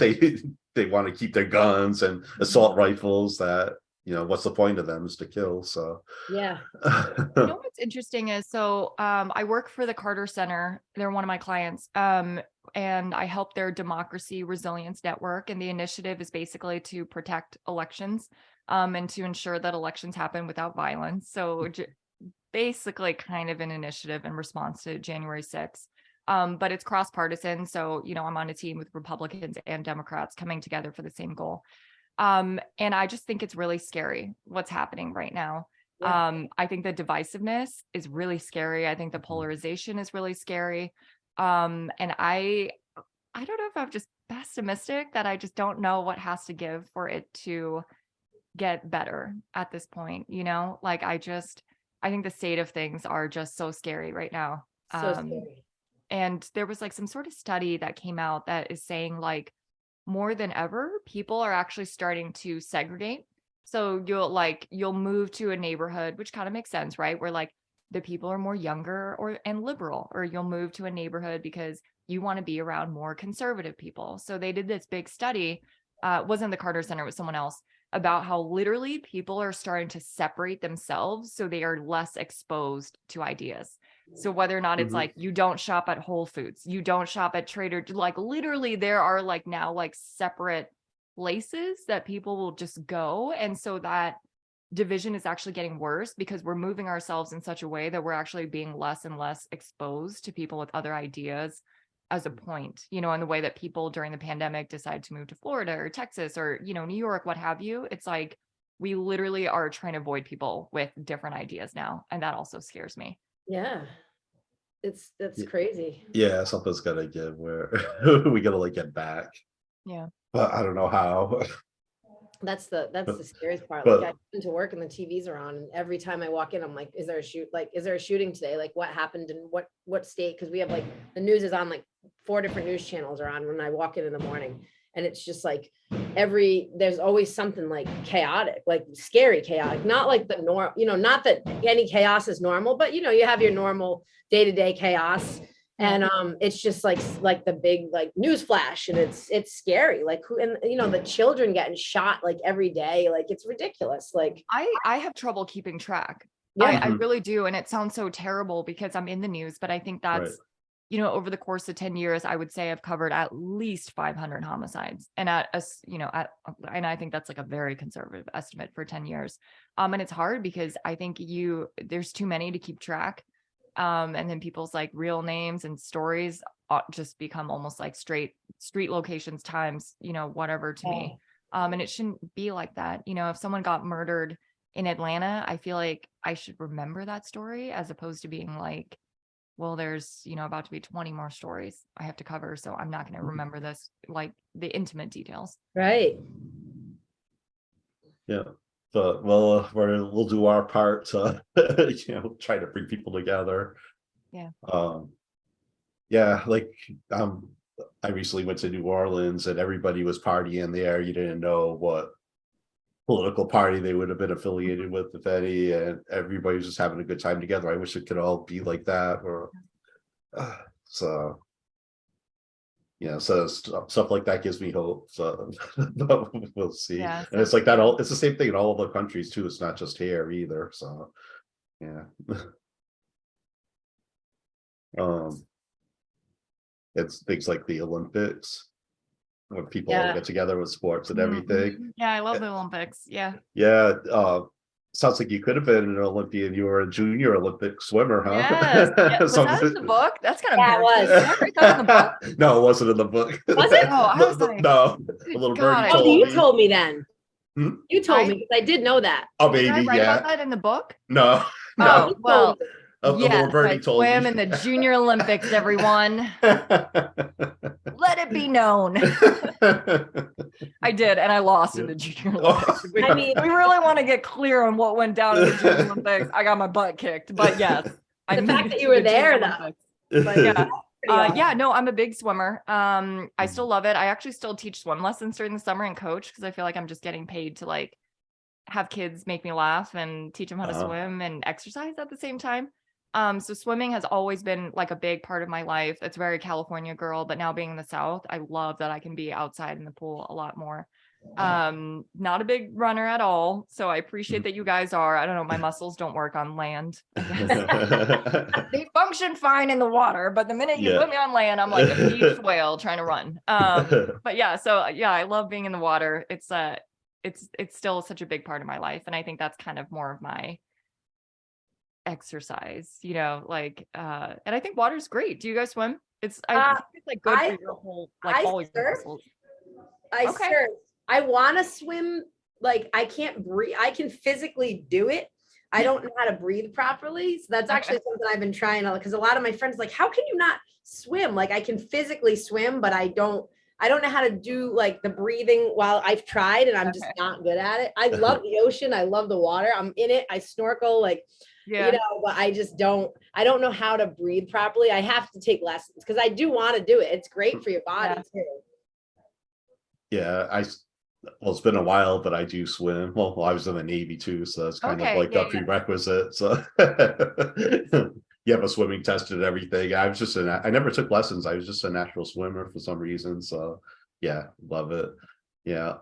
they want to keep their guns and assault rifles. That, you know, what's the point of them is to kill. So Yeah. You know what's interesting is, so I work for the Carter Center. They're one of my clients. And I help their democracy resilience network. And the initiative is basically to protect elections and to ensure that elections happen without violence. So basically kind of an initiative in response to January 6th. But it's cross-partisan. So, you know, I'm on a team with Republicans and Democrats coming together for the same goal. And I just think it's really scary what's happening right now. Yeah. I think the divisiveness is really scary. I think the polarization is really scary. And I don't know if I'm just pessimistic that I just don't know what has to give for it to get better at this point, you know? Like, I think the state of things are just so scary right now. So scary. And there was like some sort of study that came out that is saying, like, more than ever, people are actually starting to segregate. So you'll move to a neighborhood, which kind of makes sense, right? Where like the people are more younger and liberal, or you'll move to a neighborhood because you want to be around more conservative people. So they did this big study, it wasn't the Carter Center, it was someone else, about how literally people are starting to separate themselves so they are less exposed to ideas. So whether or not it's like, you don't shop at Whole Foods, you don't shop at Trader, like literally there are like now like separate places that people will just go. And so that division is actually getting worse because we're moving ourselves in such a way that we're actually being less and less exposed to people with other ideas as a point, you know, in the way that people during the pandemic decide to move to Florida or Texas or, you know, New York, what have you. It's like, we literally are trying to avoid people with different ideas now. And that also scares me. Yeah. That's crazy. yeah, something's gotta give where we gotta like get back. Yeah. But I don't know how. That's the scariest part. but Like, I come into work and the TVs are on, and every time I walk in, I'm like, is there a shooting today? Like, what happened in what state? Because we have like the news is on, like 4 different news channels are on when I walk in the morning. And it's just like there's always something like chaotic, like scary chaotic, not like the norm, you know, not that any chaos is normal, but you know, you have your normal day-to-day chaos. And it's just like the big like news flash, and it's scary. Like, who, and you know, the children getting shot like every day, like it's ridiculous. Like, I have trouble keeping track. yeah, I really do. And it sounds so terrible because I'm in the news, but I think that's, right. you know, over the course of 10 years, I would say I've covered at least 500 homicides. And and I think that's like a very conservative estimate for 10 years. And it's hard because I think there's too many to keep track. And then people's like real names and stories just become almost like straight street locations times, you know, whatever to me. And it shouldn't be like that. You know, if someone got murdered in Atlanta, I feel like I should remember that story as opposed to being like, well, there's, you know, about to be 20 more stories I have to cover. So I'm not going to remember this, like the intimate details. right. Yeah. But we'll do our part to you know, try to bring people together. Yeah. Yeah, like I recently went to New Orleans and everybody was partying there. You didn't know what political party they would have been affiliated with, if any, and everybody was just having a good time together. I wish it could all be like that, or so. Yeah, so stuff like that gives me hope. So we'll see. Yeah. And it's like that. It's the same thing in all other countries too. It's not just here either. So, yeah. It's things like the Olympics, when people all get together with sports and everything. Yeah, I love the Olympics. Yeah. Yeah. Sounds like you could have been an Olympian. You were a junior Olympic swimmer, huh? Yes. Yeah. Was that in the book? That's kind of Yeah, it was. Did I write that in the book? No, it wasn't in the book. Was it? Oh, I was like, no, a little God, birdie Oh, told you me. told me then. Hmm? You told me, because I did know that. Oh, Did I maybe, write about yeah. that in the book? No, Oh, no. well, A little yes, birdie I told swam me. in the Junior Olympics, everyone. Let it be known. I did, and I lost in the Junior Olympics. I mean, We really want to get clear on what went down in the Junior Olympics. I got my butt kicked, but yes. I the made fact it that to you were the Junior there, though. Olympics. But yeah. Pretty awesome. Yeah, no, I'm a big swimmer. I still love it. I actually still teach swim lessons during the summer and coach, because I feel like I'm just getting paid to like have kids make me laugh and teach them how to swim and exercise at the same time. So swimming has always been like a big part of my life. It's very California girl, but now being in the South, I love that I can be outside in the pool a lot more. Not a big runner at all, so I appreciate that you guys are. I don't know, my muscles don't work on land. They function fine in the water, but the minute you put me on land, I'm like a beach whale trying to run. But yeah, so yeah, I love being in the water. It's still such a big part of my life, and I think that's kind of more of my exercise, like and I think water's great. Do you guys swim? I think it's like good for your whole, like, all your muscles. I surf. I want to swim. Like, I can't breathe. I can physically do it. I don't know how to breathe properly. So that's actually something I've been trying to, because a lot of my friends are like, how can you not swim? Like, I can physically swim, but I don't know how to do like the breathing while I've tried, and I'm just not good at it. I love the ocean. I love the water. I'm in it. I snorkel, like, but I just don't know how to breathe properly. I have to take lessons, because I do want to do it. It's great for your body too. Yeah, well, it's been a while, but I do swim. Well, I was in the Navy too, so it's kind of like a prerequisite. So you have a swimming test and everything. I never took lessons. I was just a natural swimmer for some reason. So yeah, love it. Yeah.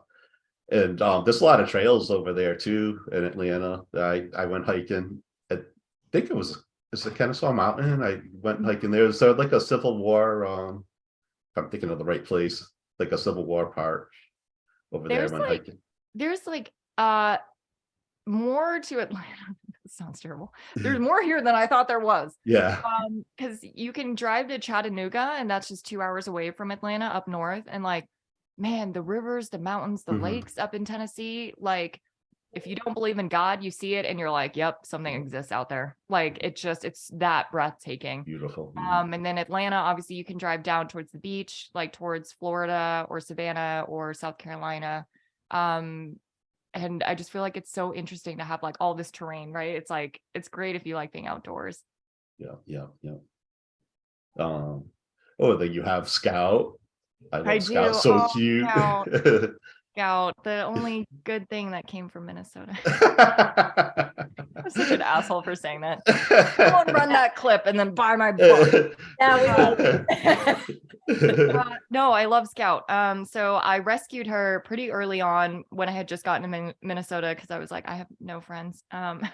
And there's a lot of trails over there too in Atlanta. I went hiking. I think it's the Kennesaw Mountain. I went hiking there. So like a Civil War, if I'm thinking of the right place, like a Civil War park over there when hiking. There's like more to Atlanta. It sounds terrible. There's more here than I thought there was. Yeah. Because you can drive to Chattanooga, and that's just 2 hours away from Atlanta up north. And like, man, the rivers, the mountains, the lakes up in Tennessee, like, if you don't believe in God, you see it and you're like, yep, something exists out there. Like, it's that breathtaking. Beautiful. And then Atlanta, obviously you can drive down towards the beach, like towards Florida or Savannah or South Carolina. And I just feel like it's so interesting to have like all this terrain, right? It's like, it's great if you like being outdoors. Yeah. Then you have Scout. I love Scout. do. So cute. Scout, the only good thing that came from Minnesota. I'm such an asshole for saying that. Go and run that clip and then buy my book. No, I love Scout. So I rescued her pretty early on when I had just gotten to Minnesota, because I was like, I have no friends. Not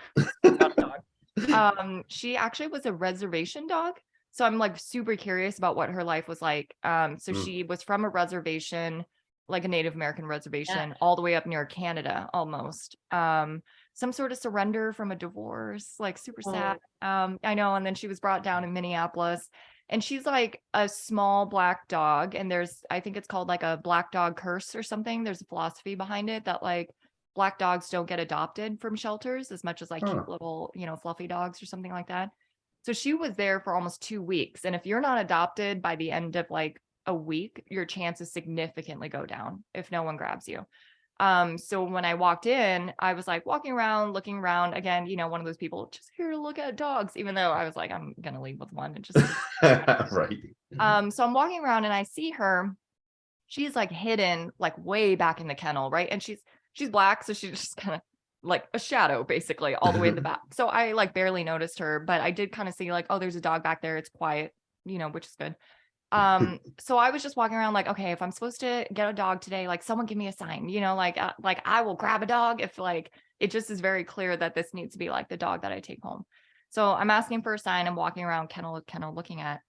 a dog. She actually was a reservation dog. So I'm like super curious about what her life was like. So she was from a reservation, like a Native American reservation, all the way up near Canada, almost. Some sort of surrender from a divorce, like super sad. I know. And then she was brought down in Minneapolis, and she's like a small black dog. And I think it's called like a black dog curse or something. There's a philosophy behind it that like black dogs don't get adopted from shelters as much as like cute little, fluffy dogs or something like that. So she was there for almost 2 weeks. And if you're not adopted by the end of like a week, your chances significantly go down if no one grabs you. So when I walked in, I was like walking around, looking around again, one of those people just here to look at dogs, even though I was like, I'm going to leave with one and just, right. So I'm walking around and I see her, she's like hidden, like way back in the kennel. Right. And she's she's black, so she's just kind of like a shadow basically all the way in the back. So I like barely noticed her, but I did kind of see like, oh, there's a dog back there. It's quiet, which is good. So I was just walking around like, okay, if I'm supposed to get a dog today, like someone give me a sign, like I will grab a dog if like it just is very clear that this needs to be like the dog that I take home. So I'm asking for a sign. I'm walking around kennel looking at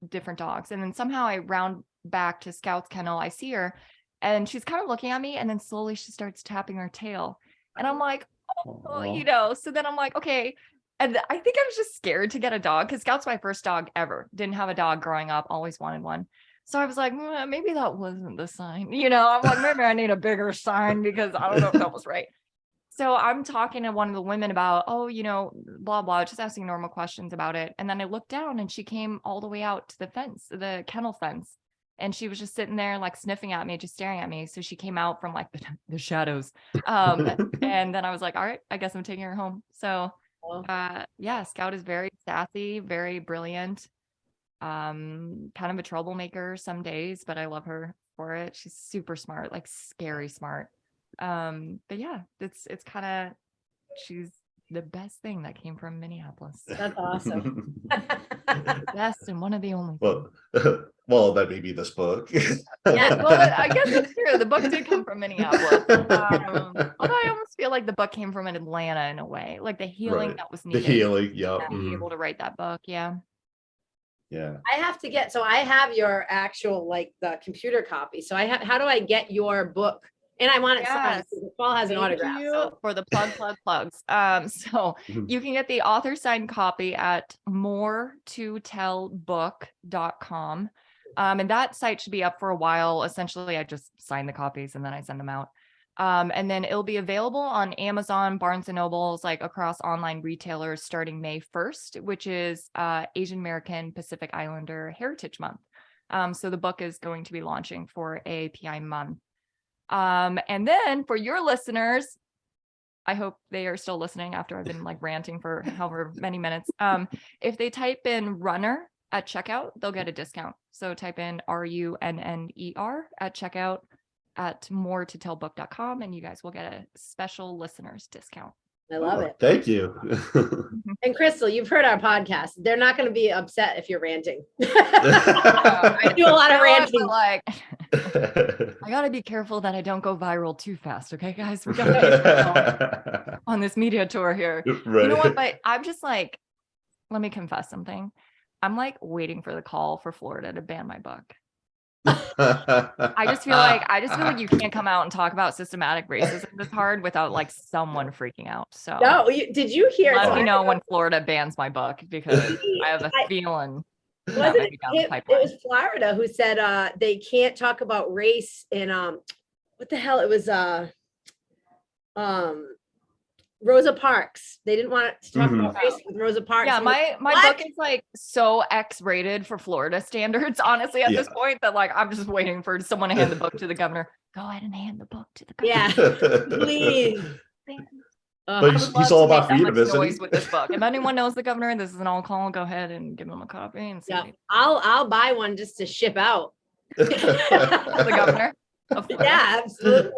different dogs, and then somehow I round back to Scout's kennel. I see her, and she's kind of looking at me, and then slowly she starts tapping her tail, and I'm like, oh, So then I'm like, okay. And I think I was just scared to get a dog because Scout's my first dog ever. Didn't have a dog growing up, always wanted one. So I was like, maybe that wasn't the sign. I'm like, maybe I need a bigger sign because I don't know if that was right. So I'm talking to one of the women about, blah, blah, just asking normal questions about it. And then I looked down and she came all the way out to the fence, the kennel fence. And she was just sitting there like sniffing at me, just staring at me. So she came out from like the shadows. And then I was like, all right, I guess I'm taking her home. So Scout is very sassy, very brilliant, kind of a troublemaker some days, but I love her for it. She's super smart, like scary smart. But yeah, it's kind of, she's the best thing that came from Minneapolis. That's awesome. The best and one of the only. Well, that may be this book. Yeah, well, I guess it's true. The book did come from Minneapolis. Although I almost feel like the book came from Atlanta in a way, like the healing that was needed. The healing, yeah. To be able to write that book, yeah. Yeah. I have to get, so I have your actual, like the computer copy. So how do I get your book? And I want it signed. Paul has an autograph. So. For the plugs. So you can get the author signed copy at moretotellbook.com. And that site should be up for a while. Essentially, I just sign the copies and then I send them out. And then it'll be available on Amazon, Barnes and Nobles, like across online retailers starting May 1st, which is Asian American Pacific Islander Heritage Month. So the book is going to be launching for AAPI month. And then for your listeners, I hope they are still listening after I've been like ranting for however many minutes. If they type in runner at checkout, they'll get a discount. So type in RUNNER at checkout at moretotellbook.com and you guys will get a special listeners discount. I love it. Thank you. And Crystal, you've heard our podcast. They're not going to be upset if you're ranting. I do a lot of ranting. Like, I got to be careful that I don't go viral too fast. Okay, guys, we got to be on this media tour here. Right. You know what? But I'm just like, let me confess something. I'm like waiting for the call for Florida to ban my book. I just feel like you can't come out and talk about systematic racism this hard without like someone freaking out. So no, did you hear? Let me know when Florida bans my book because I have a feeling. It was Florida who said they can't talk about race in what the hell it was Rosa Parks. They didn't want to talk about race with Rosa Parks. Yeah, my book is like so X-rated for Florida standards, honestly, at this point that like I'm just waiting for someone to hand the book to the governor. Go ahead and hand the book to the governor. Yeah, please. But he's all about freedom, isn't he? With this book. If anyone knows the governor, this is an all call. Go ahead and give him a copy and see. Yeah, I'll buy one just to ship out. The governor. Yeah, absolutely.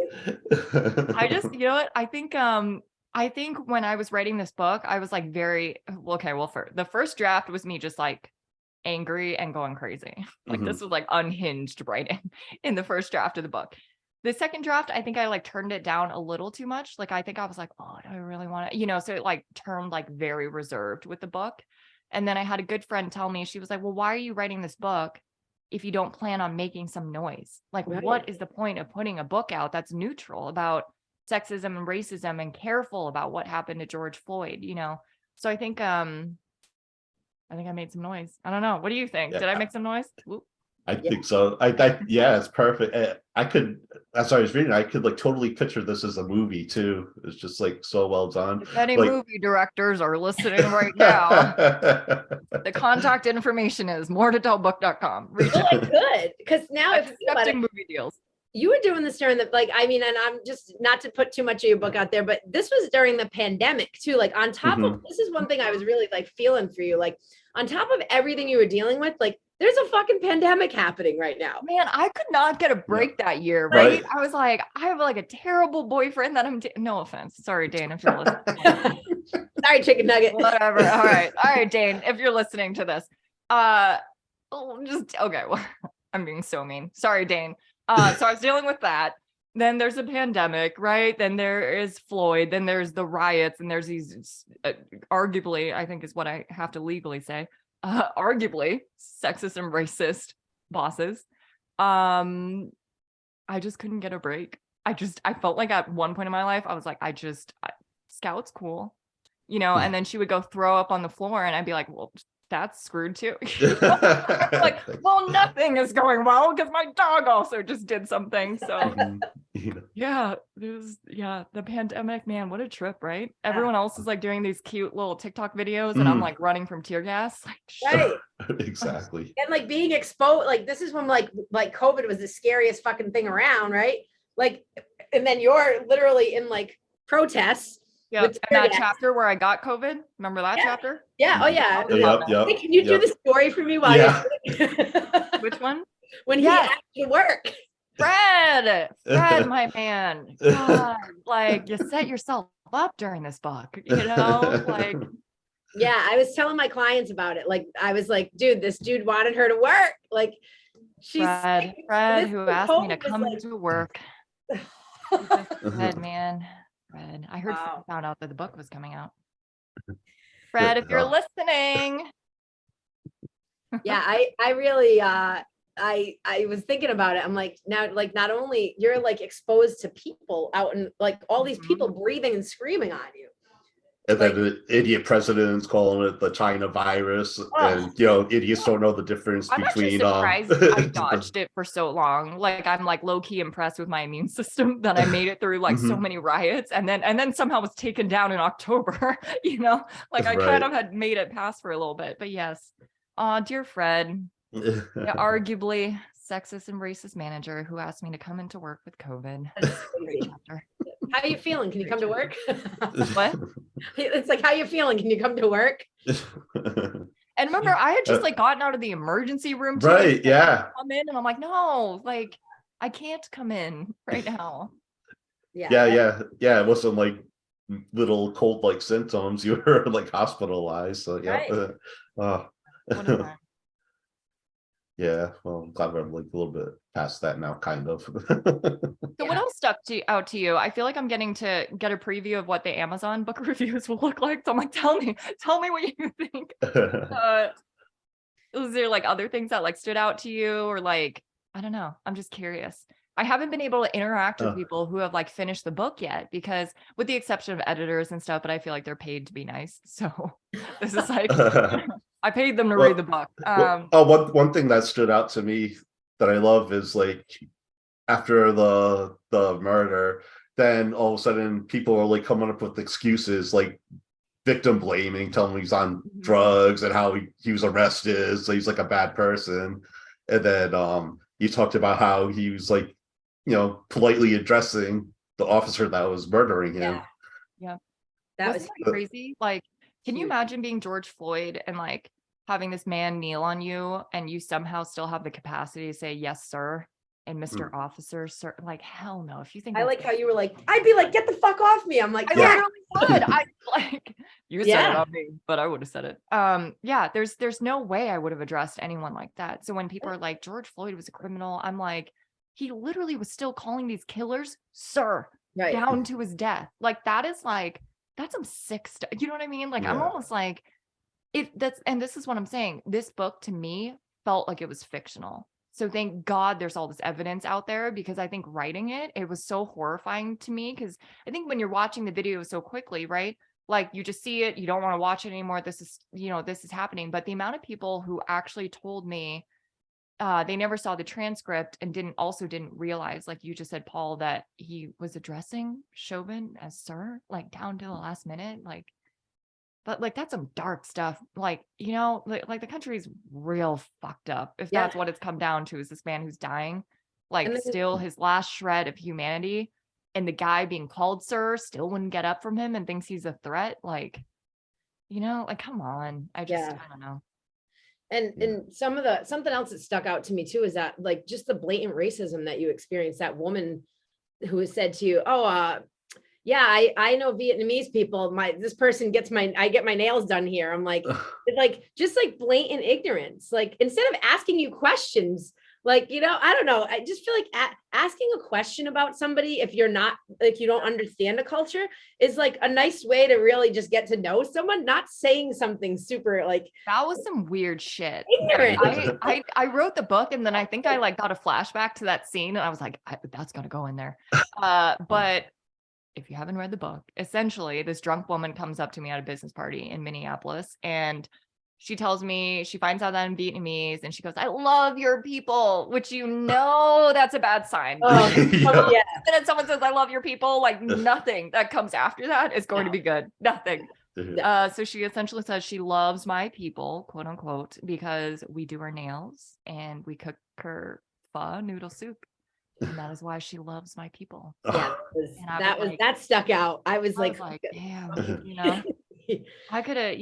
I just, you know what? I think when I was writing this book, I was like the first draft was me just like angry and going crazy. Like this was like unhinged writing in the first draft of the book. The second draft, I think I like turned it down a little too much. Like, I think I was like, oh, do I really want to, so it like turned like very reserved with the book. And then I had a good friend tell me, she was like, well, why are you writing this book if you don't plan on making some noise? Like, what is the point of putting a book out that's neutral about sexism and racism and careful about what happened to George Floyd, So I think I made some noise. I don't know. What do you think? Did I make some noise? Whoop. I think so. It's perfect. As I was reading, I could like totally picture this as a movie too. It's just like so well done. If any movie directors are listening right now, the contact information is moretotellbook.com. Good, because now if accepting movie deals. You were doing this during and I'm just not to put too much of your book out there, but this was during the pandemic too. Like on top of, this is one thing I was really like feeling for you, like on top of everything you were dealing with, like there's a fucking pandemic happening right now. Man, I could not get a break that year, Right. right? I was like, I have like a terrible boyfriend that I'm no offense. Sorry, Dane, if you're listening. Sorry, chicken nugget. Whatever. All right, Dane, if you're listening to this. Okay, well, I'm being so mean. Sorry, Dane. So I was dealing with that. Then there's a pandemic, right? Then there is Floyd. Then there's the riots, and there's these arguably, I think is what I have to legally say, arguably sexist and racist bosses. I just couldn't get a break. I felt like at one point in my life, I was like, Scout's cool, and then she would go throw up on the floor and I'd be like, well, that's screwed too. Like, well, nothing is going well because my dog also just did something. So the pandemic, man, what a trip, right? Everyone else is like doing these cute little TikTok videos and I'm like running from tear gas. Right. Exactly. And like being exposed, like this is when like COVID was the scariest fucking thing around, right? Like, and then you're literally in like protests. Yeah, and that chapter where I got COVID. Remember that chapter? Yeah. Oh yeah. Yep. Hey, can you do the story for me while you're Which one? When he asked you to work. Fred, my man. God, like you set yourself up during this book, like. Yeah, I was telling my clients about it. Like, I was like, dude, this dude wanted her to work. Like, she's Fred, who asked me to come to work. Fred, man. Fred, I heard Fred found out that the book was coming out. Fred, if you're listening. Yeah, I really I was thinking about it. I'm like, now, like, not only you're like exposed to people out and like all these people breathing and screaming on you. And then the idiot presidents calling it the China virus, and idiots don't know the difference between. I'm surprised I dodged it for so long. Like I'm like low key impressed with my immune system that I made it through like so many riots, and then somehow was taken down in October. Like I kind of had made it pass for a little bit, but yes, dear Fred, arguably sexist and racist manager who asked me to come into work with COVID. Great chapter. How are you feeling? Can you come to work? What? It's like, how are you feeling? Can you come to work? And remember, I had just like gotten out of the emergency room. Right. Yeah. Come in, and I'm like, no, like I can't come in right now. Yeah. It wasn't like little cold-like symptoms. You were like hospitalized. So yeah. Right. Yeah, well, I'm glad we're like a little bit past that now, kind of. So what else stuck out to you? I feel like I'm getting to get a preview of what the Amazon book reviews will look like. So I'm like, tell me what you think. Was there like other things that like stood out to you, or like, I don't know. I'm just curious. I haven't been able to interact with people who have like finished the book yet, because with the exception of editors and stuff, but I feel like they're paid to be nice. So this is like, I paid them to read the book. One thing that stood out to me that I love is like after the murder, then all of a sudden people are like coming up with excuses like victim blaming, telling him he's on drugs and how he was arrested, so he's like a bad person. And then you talked about how he was like, politely addressing the officer that was murdering him. Yeah. That was crazy. Like, can you imagine being George Floyd and like having this man kneel on you and you somehow still have the capacity to say, yes, sir, and Mr. Officer, sir? Like, hell no. If you think I like how you were like, I'd be like, get the fuck off me. I'm like, I literally would. I like, you said it on me, but I would have said it. Yeah, there's no way I would have addressed anyone like that. So when people are like, George Floyd was a criminal, I'm like, he literally was still calling these killers sir, down to his death. Like that's some sick stuff. You know what I mean? Like I'm almost like and this is what I'm saying. This book to me felt like it was fictional. So thank God there's all this evidence out there, because I think writing it was so horrifying to me, because I think when you're watching the video so quickly, right? Like you just see it, you don't want to watch it anymore. This is happening. But the amount of people who actually told me they never saw the transcript and didn't realize, like you just said, Paul, that he was addressing Chauvin as sir, like down to the last minute, like, but like that's some dark stuff. Like, like the country's real fucked up if that's what it's come down to, is this man who's dying, like still his last shred of humanity, and the guy being called sir still wouldn't get up from him and thinks he's a threat. Like, like, come on. I don't know. And something else that stuck out to me too is that like just the blatant racism that you experienced. That woman who has said to you, oh, yeah, I know Vietnamese people. This person I get my nails done here. I'm like, it's like just like blatant ignorance. Like instead of asking you questions, like, I don't know. I just feel like asking a question about somebody, if you're not like, you don't understand a culture, is like a nice way to really just get to know someone, not saying something super like. That was some weird shit. Ignorant. I wrote the book and then I think I like got a flashback to that scene and I was like, that's gonna go in there. But if you haven't read the book, essentially this drunk woman comes up to me at a business party in Minneapolis and she tells me, she finds out that I'm Vietnamese and she goes, I love your people, which that's a bad sign. Oh, yeah. And then someone says, I love your people, like nothing that comes after that is going to be good. Nothing. So she essentially says she loves my people, quote unquote, because we do her nails and we cook her pho noodle soup. And that is why she loves my people. Yeah, that stuck out. I was like, damn, I could have,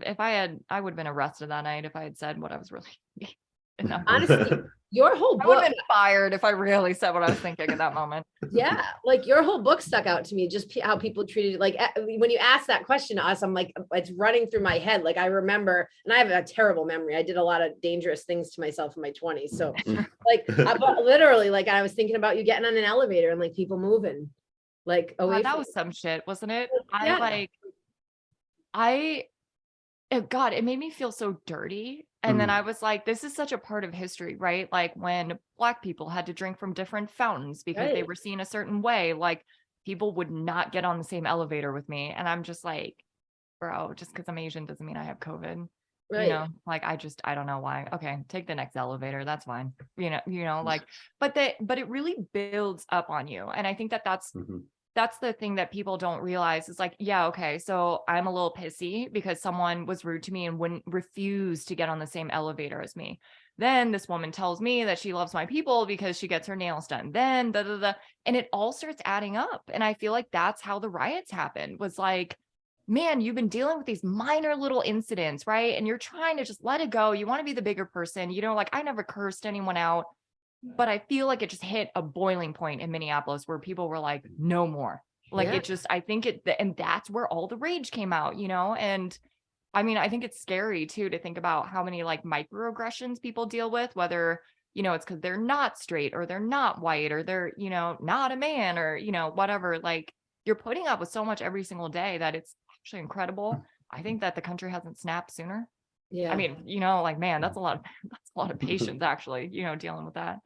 if I would have been arrested that night if I had said what I was really honestly, your whole book, I would have been fired if I really said what I was thinking at that moment. Yeah, like your whole book stuck out to me, just how people treated it. Like when you asked that question to us, I'm like, it's running through my head. Like I remember, and I have a terrible memory. I did a lot of dangerous things to myself in my 20s. So like, but literally, like I was thinking about you getting on an elevator and like people moving, like away. That was some shit, wasn't it? Yeah. God, it made me feel so dirty. And then I was like, this is such a part of history, right? Like when Black people had to drink from different fountains because they were seen a certain way, like people would not get on the same elevator with me. And I'm just like, bro, just because I'm Asian doesn't mean I have COVID. Right. Like I don't know why. Okay, take the next elevator. That's fine. Like, but it really builds up on you. And I think that's the thing that people don't realize is like, yeah, okay, so I'm a little pissy because someone was rude to me and wouldn't refuse to get on the same elevator as me. Then this woman tells me that she loves my people because she gets her nails done. Then and it all starts adding up. And I feel like that's how the riots happened, was like, man, you've been dealing with these minor little incidents, right? And you're trying to just let it go. You want to be the bigger person. Like I never cursed anyone out. But I feel like it just hit a boiling point in Minneapolis where people were like, no more. Like and that's where all the rage came out, and I mean, I think it's scary too, to think about how many like microaggressions people deal with, whether, it's because they're not straight or they're not white or they're, not a man or, whatever, like you're putting up with so much every single day that it's actually incredible. I think that the country hasn't snapped sooner. Yeah. I mean, like, man, that's a lot of patience actually, dealing with that.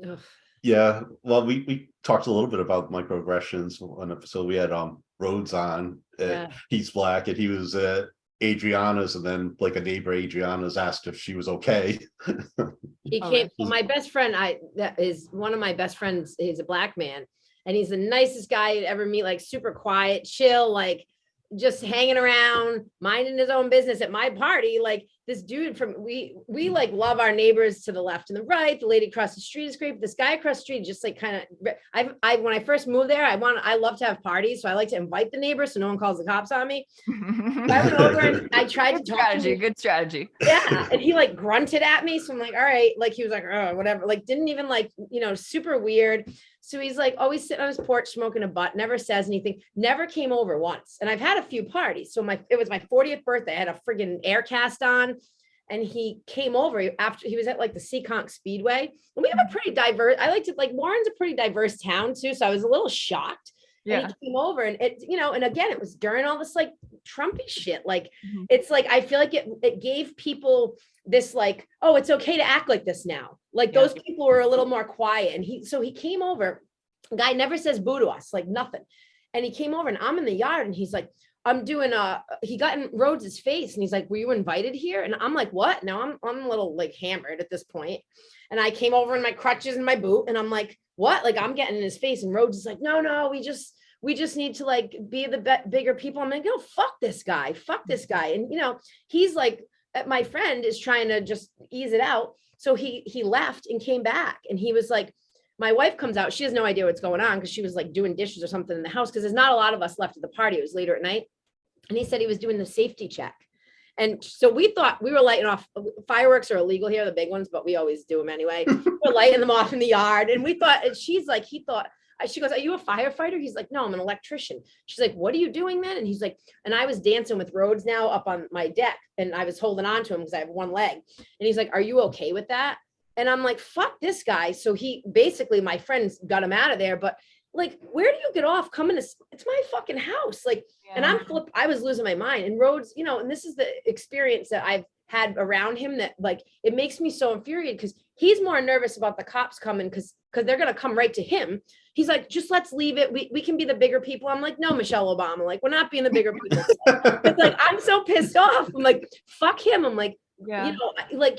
Ugh. Yeah, well, we talked a little bit about microaggressions on episode. We had Rhodes on. He's Black, and he was at Adriana's, and then like a neighbor Adriana's asked if she was okay. He came. My best friend, that is one of my best friends. He's a Black man, and he's the nicest guy you'd ever meet. Like super quiet, chill, like just hanging around, minding his own business at my party. Like this dude we like love our neighbors to the left and the right. The lady across the street is great. But this guy across the street just like kind of, when I first moved there, I love to have parties. So I like to invite the neighbors so no one calls the cops on me. I went over and I tried to talk to him. Good strategy. Yeah. And he like grunted at me. So I'm like, all right. Like he was like, oh, whatever. Like didn't even like, super weird. So he's like always sitting on his porch smoking a butt, never says anything, never came over once. And I've had a few parties. So it was my 40th birthday. I had a friggin' air cast on. And he came over after he was at like the Seekonk Speedway. And we have a pretty diverse, Warren's a pretty diverse town too. So I was a little shocked. Yeah. And he came over and it, and again, it was during all this like Trumpy shit. Like, it's like, I feel like it gave people this like, oh, it's okay to act like this now. Like those people were a little more quiet. And he came over, the guy never says boo to us, like nothing. And he came over and I'm in the yard and he's like, I'm doing he got in Rhodes's face and he's like, were you invited here? And I'm like, what? Now I'm a little like hammered at this point. And I came over in my crutches and my boot and I'm like, what? Like I'm getting in his face and Rhodes is like, no, we just need to like be the bigger people. I'm like, no, fuck this guy. And he's like, my friend is trying to just ease it out. So he left and came back and he was like, my wife comes out. She has no idea what's going on because she was like doing dishes or something in the house because there's not a lot of us left at the party. It was later at night. And he said he was doing the safety check. And so we thought we were lighting off, fireworks are illegal here, the big ones, but we always do them anyway. We're lighting them off in the yard. And we thought, and she's like, he thought, she goes, are you a firefighter? He's like, no, I'm an electrician. She's like, what are you doing then? And he's like, and I was dancing with Rhodes now up on my deck, and I was holding on to him because I have one leg. And he's like, are you okay with that? And I'm like, fuck this guy. So he basically, my friends got him out of there. But like, where do you get off coming to, it's my fucking house. Like, and I was losing my mind. And Rhodes, you know, and this is the experience that I've had around him, that like, it makes me so infuriated, because he's more nervous about the cops coming because they're going to come right to him. He's like, just let's leave it. We can be the bigger people. I'm like, no, Michelle Obama. Like, we're not being the bigger people. It's like, I'm so pissed off. I'm like, fuck him. I'm like, you know, like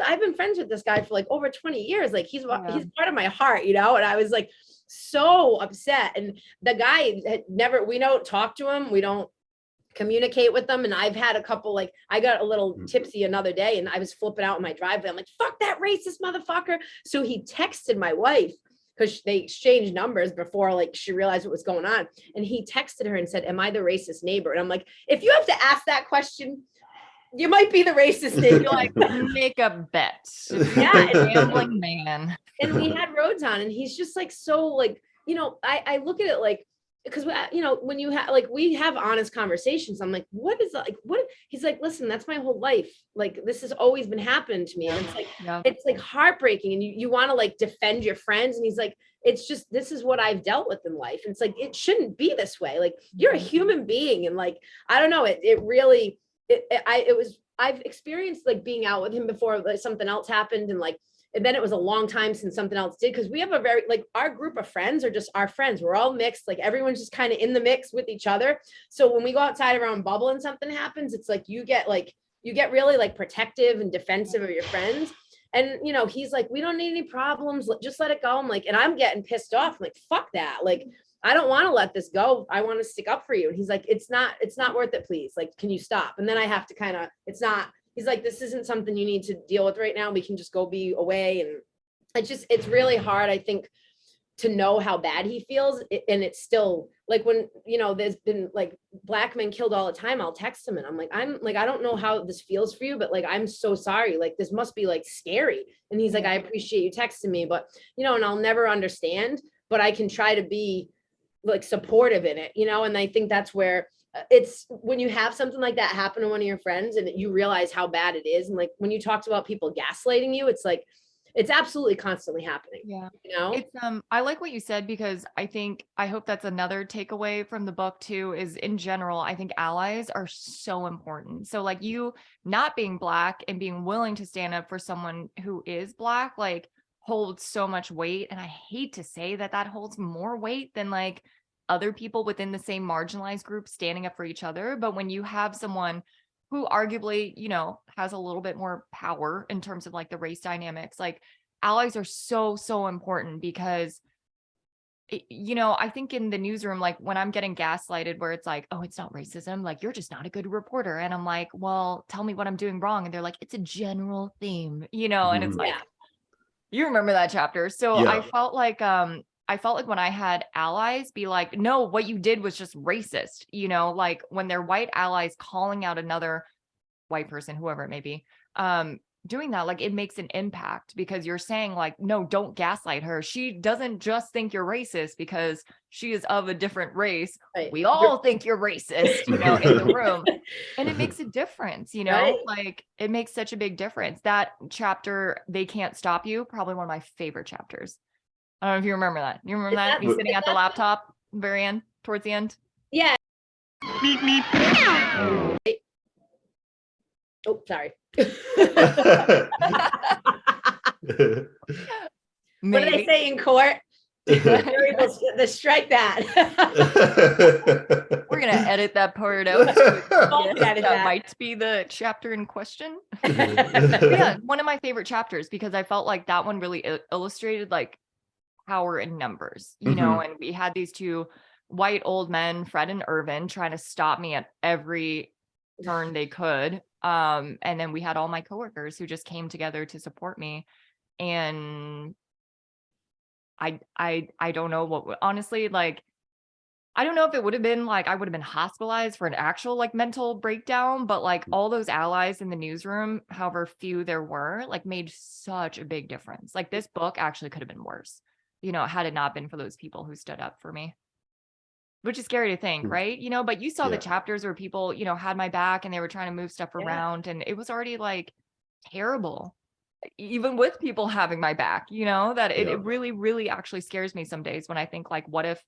I've been friends with this guy for like over 20 years. Like he's part of my heart, you know? And I was like, so upset. And the guy had never, we don't talk to him. We don't communicate with them. And I've had a couple, like I got a little tipsy another day and I was flipping out in my driveway. I'm like, fuck that racist motherfucker. So he texted my wife, because they exchanged numbers before like she realized what was going on. And he texted her and said, am I the racist neighbor? And I'm like, if you have to ask that question, you might be the racist neighbor. Like, make a bet. Yeah. Gambling man. And we had Rhodes on, and he's just like, so like, you know, I look at it like, because you know, when you have like, we have honest conversations, I'm like, what is that? Like, what? He's like, listen, that's my whole life. Like, this has always been happening to me. And it's like, it's like heartbreaking. And you want to like defend your friends. And he's like, it's just, this is what I've dealt with in life. And it's like, it shouldn't be this way. Like, you're a human being. And like, I don't know, it really, I've experienced like being out with him before, like something else happened. And then it was a long time since something else did, because we have a very, like, our group of friends are just our friends. We're all mixed. Like, everyone's just kind of in the mix with each other. So when we go outside of our own bubble and something happens, it's like, you get really like protective and defensive of your friends. And, you know, he's like, we don't need any problems. Just let it go. I'm like, and I'm getting pissed off. I'm like, fuck that. Like, I don't want to let this go. I want to stick up for you. And he's like, it's not worth it. Please. Like, can you stop? And then I have to kind of, he's like, this isn't something you need to deal with right now. We can just go be away. And it's really hard, I think, to know how bad he feels. And it's still like, when, you know, there's been like Black men killed all the time, I'll text him and I'm like, I don't know how this feels for you, but like, I'm so sorry. Like, this must be like scary. And he's like, I appreciate you texting me, but you know, and I'll never understand, but I can try to be like supportive in it, you know? And I think that's where it's, when you have something like that happen to one of your friends and you realize how bad it is. And like, when you talked about people gaslighting you, it's like, it's absolutely constantly happening. Yeah. You know, it's, I like what you said, because I hope that's another takeaway from the book too, is in general, I think allies are so important. So like, you not being Black and being willing to stand up for someone who is Black, like, holds so much weight. And I hate to say that holds more weight than like other people within the same marginalized group standing up for each other. But when you have someone who arguably, you know, has a little bit more power in terms of like the race dynamics, like, allies are so, so important, because you know, I think in the newsroom, like when I'm getting gaslighted where it's like, oh, it's not racism, like, you're just not a good reporter. And I'm like, well, tell me what I'm doing wrong. And they're like, it's a general theme, you know, and it's like, you remember that chapter. So I felt like when I had allies be like, no, what you did was just racist, you know, like when they're white allies calling out another white person, whoever it may be, doing that, like, it makes an impact, because you're saying like, no, don't gaslight her. She doesn't just think you're racist because she is of a different race. Right. We all think you're racist, you know, in the room. And it makes a difference, you know, like, it makes such a big difference. That chapter, They Can't Stop You, probably one of my favorite chapters. I don't know if you remember that. You remember that? He's sitting at the laptop, very end, towards the end. Yeah. Meep, meep. Oh, sorry. What did I say in court? The strike that. We're gonna edit that part out. That might be the chapter in question. Yeah, one of my favorite chapters, because I felt like that one really illustrated like power in numbers, you know, and we had these two white old men, Fred and Irvin, trying to stop me at every turn they could. And then we had all my coworkers who just came together to support me. And I don't know what, honestly, like, I don't know if it would have been like I would have been hospitalized for an actual like mental breakdown, but like all those allies in the newsroom, however few there were, like made such a big difference. Like this book actually could have been worse, had it not been for those people who stood up for me. Which is scary to think, right? But you saw the Yeah. chapters where people, had my back and they were trying to move stuff Yeah. around, and it was already like terrible, even with people having my back, that it, Yeah. it really, really actually scares me some days when I think like, what if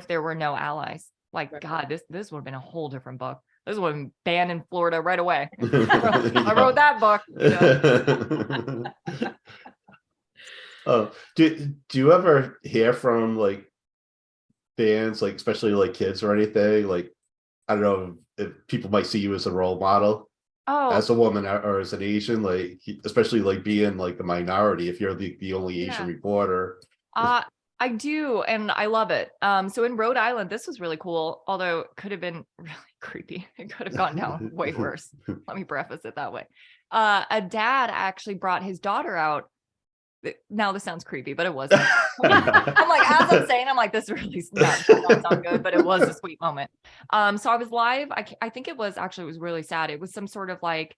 there were no allies? Like, Right. God, this would have been a whole different book. This would have been banned in Florida right away. I Yeah. wrote that book. Oh, do you ever hear from like fans, like especially like kids or anything? Like, I don't know if people might see you as a role model Oh, as a woman or as an Asian, like especially like being like the minority, if you're the only Asian yeah. reporter. I do, and I love it. So in Rhode Island, this was really cool, although it could have been really creepy. It could have gone down way worse. Let me preface it that way. A dad actually brought his daughter out. Now this sounds creepy, but it wasn't. I'm like, as I'm saying, I'm like, this really does not sound good, but it was a sweet moment. So I was live. I think it was really sad. It was some sort of like,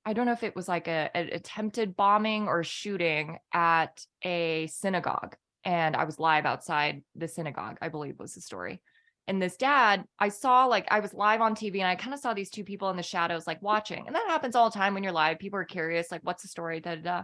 I don't know if it was like an attempted bombing or shooting at a synagogue. And I was live outside the synagogue, I believe was the story. And this dad, I saw like, I was live on TV and I kind of saw these two people in the shadows, like watching. And that happens all the time when you're live. People are curious, like, what's the story? Da, da, da.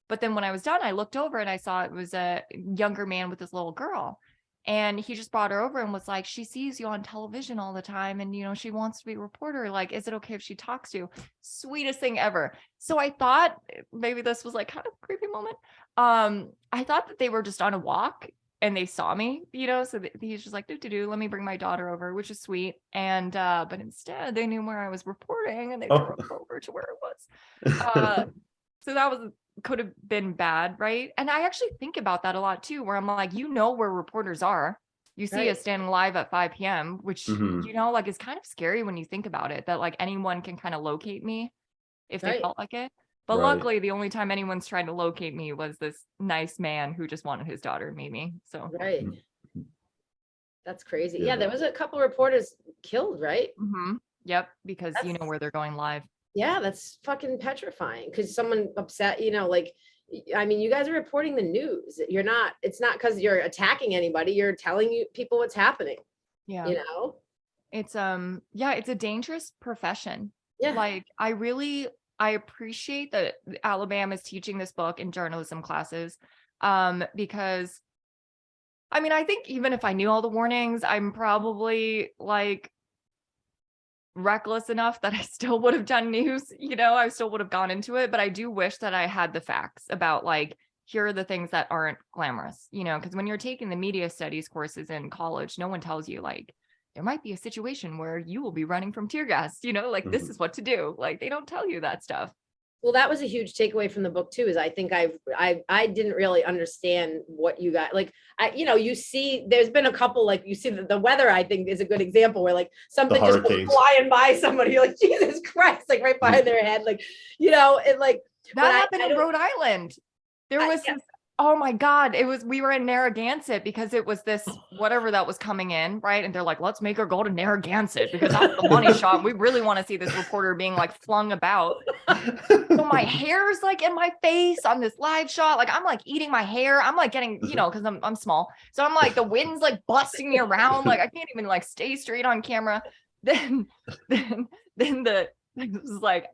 But then when I was done, I looked over and I saw it was a younger man with this little girl. And he just brought her over and was like, she sees you on television all the time. And, she wants to be a reporter. Like, is it okay if she talks to you? Sweetest thing ever. So I thought maybe this was like kind of a creepy moment. I thought that they were just on a walk and they saw me, so he's just like, let me bring my daughter over, which is sweet. And, but instead they knew where I was reporting and they drove over to where it was. So that could have been bad, right? And I actually think about that a lot too, where I'm like, where reporters are. You see us standing live at 5 p.m., which, like is kind of scary when you think about it, that like anyone can kind of locate me if they felt like it. But luckily, the only time anyone's trying to locate me was this nice man who just wanted his daughter to meet me. So That's crazy. Yeah, there was a couple reporters killed, right? Yep, because where they're going live. Yeah, that's fucking petrifying because someone upset, like, I mean, you guys are reporting the news. It's not because you're attacking anybody. You're telling people what's happening. Yeah. It's it's a dangerous profession. Yeah. Like I appreciate that Alabama is teaching this book in journalism classes. Because I mean, I think even if I knew all the warnings, I'm probably like reckless enough that I still would have done news, I still would have gone into it, but I do wish that I had the facts about like, here are the things that aren't glamorous, because when you're taking the media studies courses in college, no one tells you like, there might be a situation where you will be running from tear gas, like this is what to do. Like they don't tell you that stuff. Well, that was a huge takeaway from the book too, is I think I didn't really understand what you got. Like, you see, there's been a couple, like you see the weather, I think is a good example where like something just goes flying by somebody, you're like, Jesus Christ, like right by their head. Like, it like. That happened in Rhode Island. There was this, oh my God, we were in Narragansett because it was this, whatever that was coming in, right? And they're like, let's make her go to Narragansett because that's the money shot. We really want to see this reporter being like flung about. So my hair's like in my face on this live shot. Like I'm like eating my hair. I'm like getting, because I'm small. So I'm like, the wind's like busting me around. Like I can't even like stay straight on camera. Then it was like,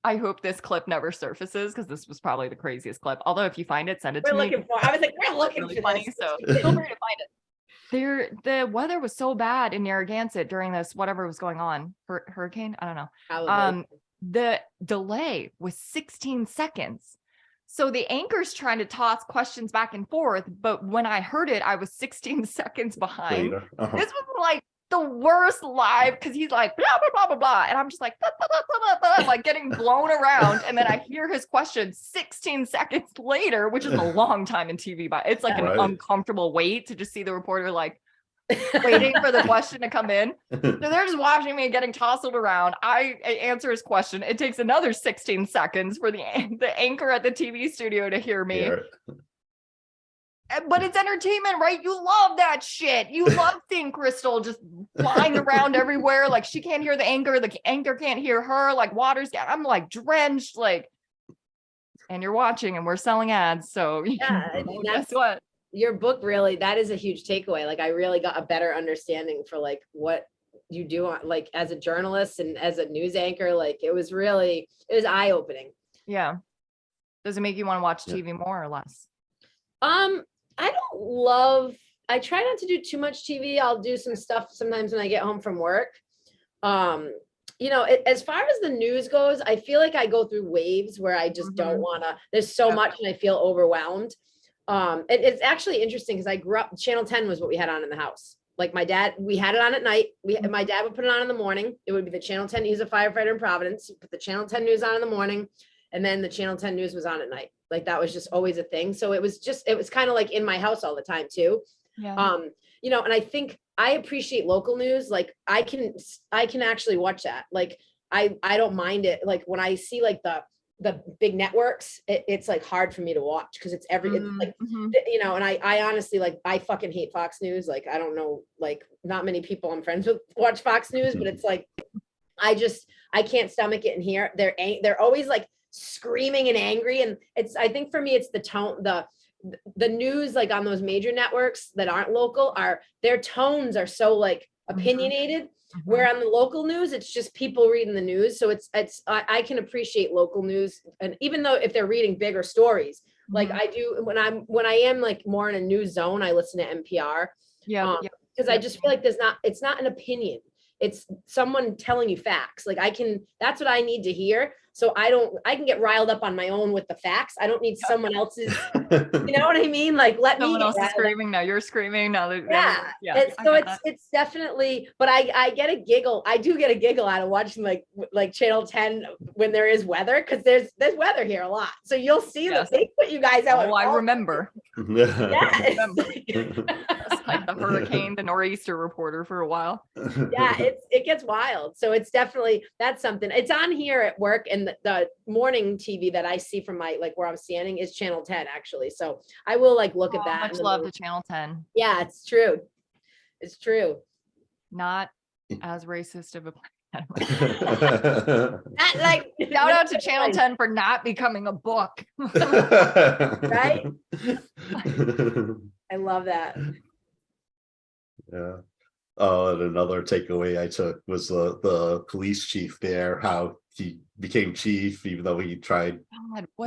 I hope this clip never surfaces because this was probably the craziest clip. Although if you find it, send it to me. I was like, we're looking really for funny, this. so feel free to find it. The weather was so bad in Narragansett during this, whatever was going on, hurricane. I don't know. The delay was 16 seconds. So the anchor's trying to toss questions back and forth, but when I heard it, I was 16 seconds behind. This was like the worst live because he's like blah blah blah blah blah, and I'm just like blah, blah, blah, blah, blah, blah, like getting blown around, and then I hear his question 16 seconds later, which is a long time in TV, but it's like an uncomfortable wait to just see the reporter like waiting for the question to come in. So they're just watching me getting tousled around. I answer his question. It takes another 16 seconds for the anchor at the TV studio to hear me. but it's entertainment, right? You love that shit. You love seeing Crystal just flying around everywhere. Like she can't hear the anchor can't hear her, like water's down. I'm like drenched, like, and you're watching and we're selling ads. So Yeah, guess what? Your book really, that is a huge takeaway. Like I really got a better understanding for like what you do on, like as a journalist and as a news anchor. Like it was eye-opening. Yeah. Does it make you want to watch TV more or less? I try not to do too much TV. I'll do some stuff sometimes when I get home from work. As far as the news goes, I feel like I go through waves where I just don't want to, there's so much and I feel overwhelmed. It's actually interesting because I grew up, Channel 10 was what we had on in the house. Like my dad, we had it on at night. My dad would put it on in the morning. It would be the Channel 10. He's a firefighter in Providence. Put the Channel 10 news on in the morning. And then the Channel 10 news was on at night. Like that was just always a thing. So it was kind of like in my house all the time too. Yeah. And I think I appreciate local news. Like I can actually watch that. Like I don't mind it. Like when I see like the big networks, it's like hard for me to watch because it's like, and I honestly, like, I fucking hate Fox News. Like, I don't know, like not many people I'm friends with watch Fox News, but it's like, I can't stomach it in here. They're always like screaming and angry. And I think for me, it's the tone, the news, like on those major networks that aren't local their tones are so like opinionated. Where on the local news, it's just people reading the news. So I can appreciate local news. And even though if they're reading bigger stories, like I do when I am like more in a news zone, I listen to NPR. Because I just feel like it's not an opinion. It's someone telling you facts. Like that's what I need to hear. So I can get riled up on my own with the facts. I don't need someone else's, you know what I mean? Like someone else is screaming, now you're screaming. Now it's definitely, but I get a giggle. I do get a giggle out of watching like Channel 10 when there is weather, because there's weather here a lot. So you'll see that they put you guys out. Oh, I remember. It's like the hurricane, the nor'easter reporter for a while. Yeah, it gets wild. So it's definitely, that's something. It's on here at work, and the morning TV that I see from my, like where I'm standing, is Channel 10 actually. So I will like look at that. Much love to Channel 10. Yeah, it's true. It's true. Not as racist of a Not like shout out to Channel 10 for not becoming a book. Right? I love that. Yeah. And another takeaway I took was the police chief there, how he became chief even though he tried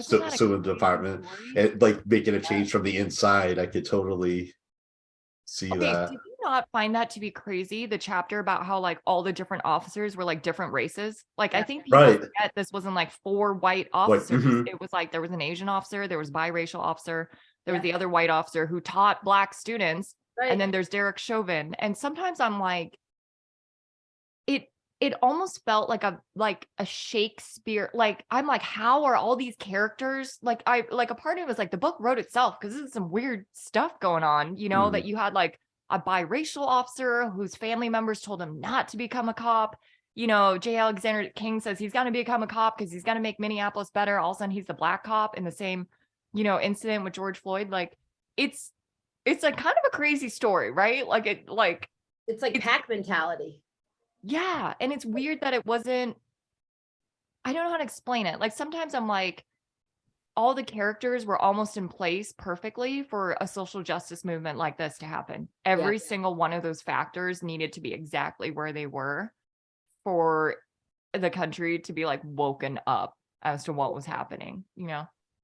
suing the department and like making a change from the inside. I could totally see that. Did you not find that to be crazy? The chapter about how like all the different officers were like different races. Like I think people forget this wasn't like 4 white officers. It was like there was an Asian officer, there was biracial officer, there was the other white officer who taught Black students. And then there's Derek Chauvin. And sometimes I'm like, it almost felt like a Shakespeare, like I'm like, how are all these characters like a part of it was like the book wrote itself, because this is some weird stuff going on, that you had like a biracial officer whose family members told him not to become a cop. J. Alexander King says he's gonna become a cop because he's gonna make Minneapolis better. All of a sudden he's the Black cop in the same, incident with George Floyd. Like it's like kind of a crazy story, right? It's like pack mentality. Yeah. And it's weird that it wasn't, I don't know how to explain it. Like sometimes I'm like, all the characters were almost in place perfectly for a social justice movement like this to happen. Every single one of those factors needed to be exactly where they were for the country to be like woken up as to what was happening,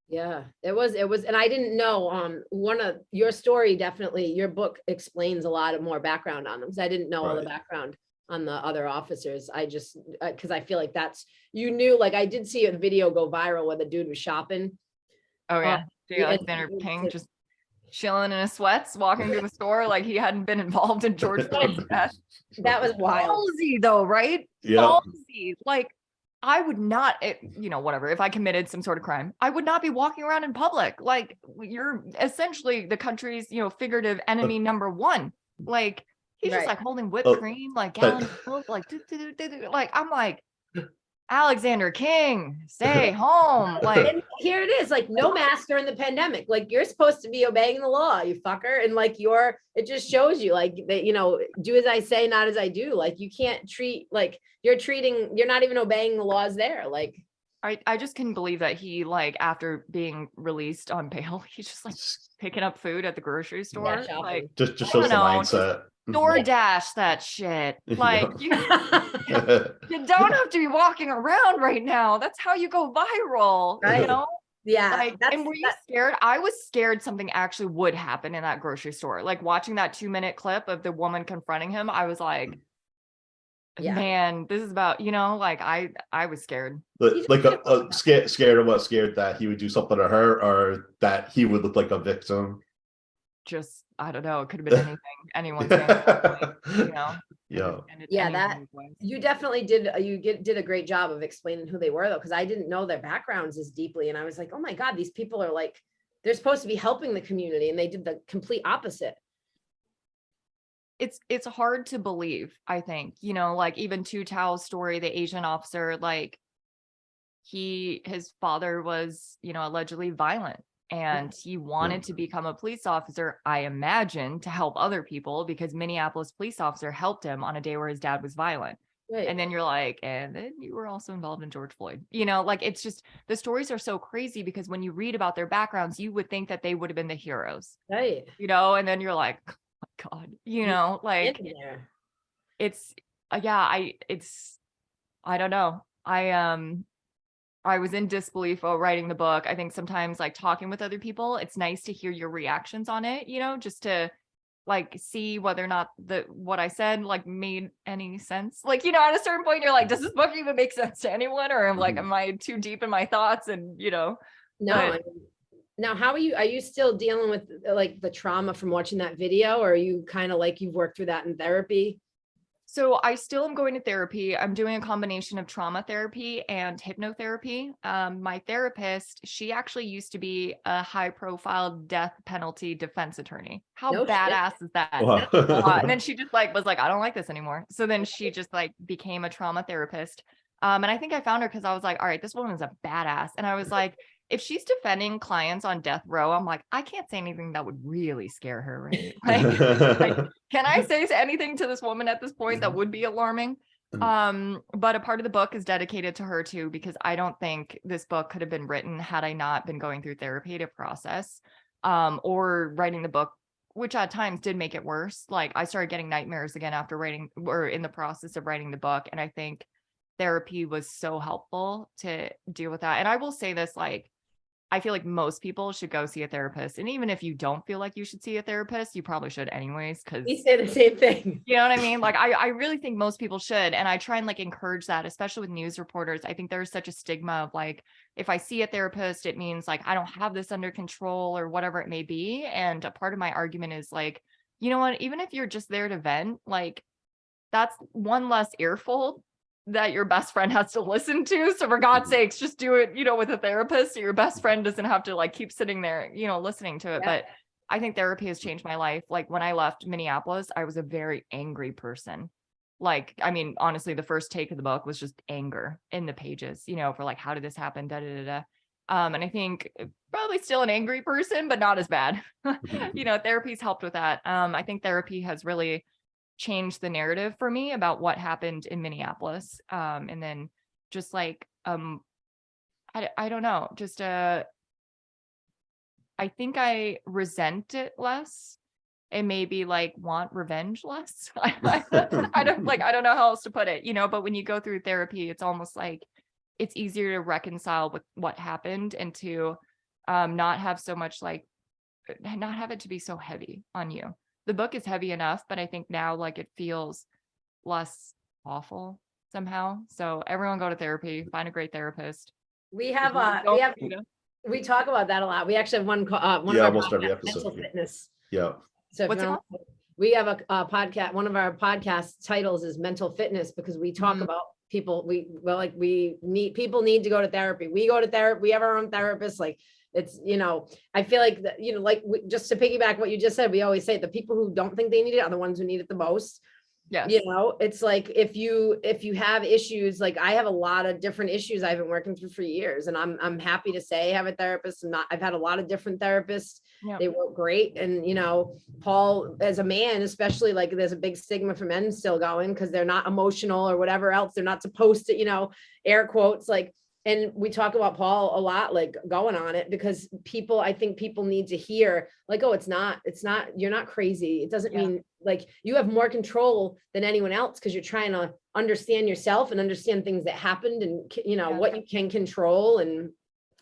Yeah, it was, and I didn't know, one of your story, definitely your book explains a lot of more background on them, because I didn't know all the background on the other officers. I just, because I feel like like I did see a video go viral where the dude was shopping. Oh yeah. Alexander King just chilling in his sweats, walking through the store like he hadn't been involved in George Floyd's death. That was wild. Ballsy though, right? Yeah. Ballsy. Like I would not, whatever, if I committed some sort of crime, I would not be walking around in public. Like you're essentially the country's, figurative enemy number one. Like he's just like holding whipped cream, like gallon of milk, like I'm like, Alexander King, stay home. Like, and here it is, like no mask during the pandemic. Like you're supposed to be obeying the law, you fucker. And like it just shows you like that, do as I say, not as I do. Like you can't treat like you're not even obeying the laws there. Like I just couldn't believe that he, like, after being released on bail, he's just like picking up food at the grocery store. shopping. Like, Just I shows don't the know, mindset. DoorDash that shit. Like, Yeah. you don't have to be walking around right now. That's how you go viral, you Right. know? Yeah. Like, and were you scared? I was scared something actually would happen in that grocery store. Like watching that 2-minute clip of the woman confronting him, I was like, Yeah. man, this is about, like I was scared. Like scared of what? Scared that he would do something to her, or that he would look like a victim? Just, I don't know. It could have been anything. Anyone's name, Yeah. Yeah, that you definitely did. Did a great job of explaining who they were, though, because I didn't know their backgrounds as deeply, and I was like, oh my God, these people are like, they're supposed to be helping the community, and they did the complete opposite. It's hard to believe, I think, like even Tu Tao's story, the Asian officer, like his father was, allegedly violent, and he wanted to become a police officer, I imagine, to help other people, because Minneapolis police officer helped him on a day where his dad was violent. Right. And then you're like, and then you were also involved in George Floyd, like it's just, the stories are so crazy, because when you read about their backgrounds, you would think that they would have been the heroes, right? And then you're like, oh my God, like it's, I don't know. I was in disbelief while writing the book. I think sometimes, like, talking with other people, it's nice to hear your reactions on it, just to like see whether or not what I said like made any sense. Like, at a certain point you're like, does this book even make sense to anyone? Or I'm like, am I too deep in my thoughts? And no. Now, how are you still dealing with like the trauma from watching that video? Or are you kind of like, you've worked through that in therapy? So I still am going to therapy. I'm doing a combination of trauma therapy and hypnotherapy. My therapist, she actually used to be a high profile death penalty defense attorney. How badass is that? Wow. And then she just was like, I don't like this anymore. So then she just like became a trauma therapist. And I think I found her because I was like, all right, this woman is a badass. And I was like, if she's defending clients on death row, I'm like, I can't say anything that would really scare her, right? Like, can I say anything to this woman at this point that would be alarming? But a part of the book is dedicated to her too, because I don't think this book could have been written had I not been going through therapy to process, or writing the book, which at times did make it worse. Like I started getting nightmares again after writing, or in the process of writing the book. And I think therapy was so helpful to deal with that. And I will say this, like, I feel like most people should go see a therapist. And even if you don't feel like you should see a therapist, you probably should anyways. Cause we say the same thing. You know what I mean? Like, I really think most people should. And I try and like encourage that, especially with news reporters. I think there's such a stigma of like, if I see a therapist, it means like, I don't have this under control or whatever it may be. And a part of my argument is like, you know what, even if you're just there to vent, like that's one less earful that your best friend has to listen to. So for God's sakes, just do it, with a therapist, so your best friend doesn't have to like keep sitting there, listening to it. Yeah. But I think therapy has changed my life. Like when I left Minneapolis, I was a very angry person. Like, I mean, honestly, the first take of the book was just anger in the pages, for like, how did this happen? Da, da, da, da. And I think probably still an angry person, but not as bad. Therapy's helped with that. I think therapy has really changed the narrative for me about what happened in Minneapolis. And then just like, I don't know, just, I think I resent it less and maybe like want revenge less. I don't know how else to put it, but when you go through therapy, it's almost like it's easier to reconcile with what happened and to, not have so much like, not have it to be so heavy on you. The book is heavy enough, but I think now like it feels less awful somehow. So everyone go to therapy, find a great therapist. We talk about that a lot. We actually have one of our almost every episode. Mental fitness. Yeah. So we have a podcast. One of our podcast titles is Mental Fitness, because we talk about people. People need to go to therapy. We go to therapy. We have our own therapist. Like it's, I feel like that, just to piggyback what you just said, we always say the people who don't think they need it are the ones who need it the most. Yes. You know, it's like if you have issues, like I have a lot of different issues I've been working through for years, and I'm happy to say I have a therapist. I've had a lot of different therapists. Yeah. They work great. And Paul, as a man, especially, like there's a big stigma for men still going because they're not emotional or whatever else. They're not supposed to, air quotes, like. And we talk about Paul a lot, like going on it, because I think people need to hear like, oh, it's not, you're not crazy. It doesn't mean like you have more control than anyone else because you're trying to understand yourself and understand things that happened and, what you can control. And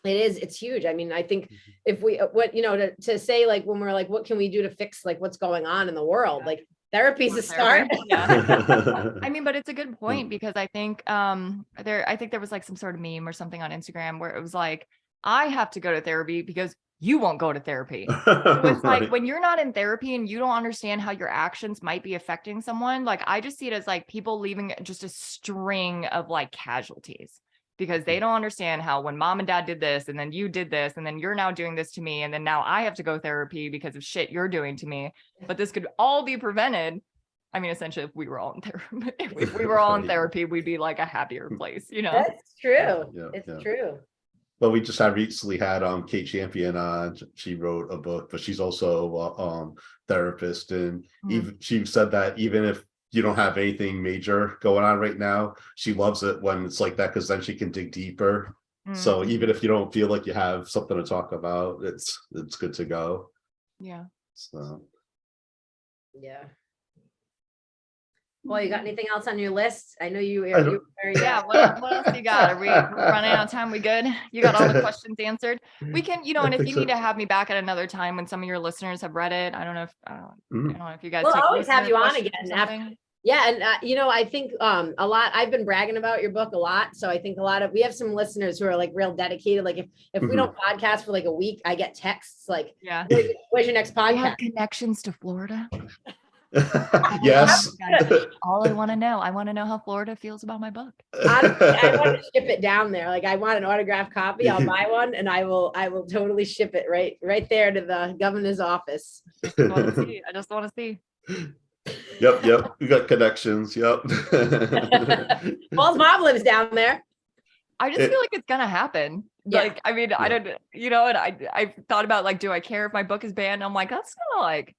it's huge. I mean, I think if we, to say like, when we're like, what can we do to fix like what's going on in the world? Like therapy's a start. I mean, but it's a good point because I think there was like some sort of meme or something on Instagram where it was like, I have to go to therapy because you won't go to therapy. So it's like when you're not in therapy and you don't understand how your actions might be affecting someone, like I just see it as like people leaving just a string of like casualties because they don't understand how when mom and dad did this and then you did this and then you're now doing this to me and then now I have to go therapy because of shit you're doing to me. But this could all be prevented. I mean, essentially, if we were all in therapy, if we were all in therapy, we'd be like a happier place, That's true. It's true. Well, we just recently had Kate Champion on. She wrote a book, but she's also a therapist, and even she said that even if you don't have anything major going on right now, she loves it when it's like that because then she can dig deeper. So even if you don't feel like you have something to talk about, it's good to go. Yeah. So. Yeah. Well, you got anything else on your list? I know you are very what else you got? Are we running out of time? We good? You got all the questions answered? We can, and if you need to have me back at another time when some of your listeners have read it, I don't know if you guys I'll always have you on again after. Yeah. And I think a lot, I've been bragging about your book a lot. So I think we have some listeners who are like real dedicated. Like if we don't podcast for like a week, I get texts like, where's your next podcast? You have connections to Florida? Yes. All I want to know how Florida feels about my book. Honestly, I want to ship it down there. Like I want an autographed copy. I'll buy one and I will totally ship it right there to the governor's office. I just want to see. Yep. We got connections. Yep. Paul's mom lives down there. I just feel like it's gonna happen. Yeah. Like, I mean, I don't, and I thought about like, do I care if my book is banned? I'm like, that's kind of like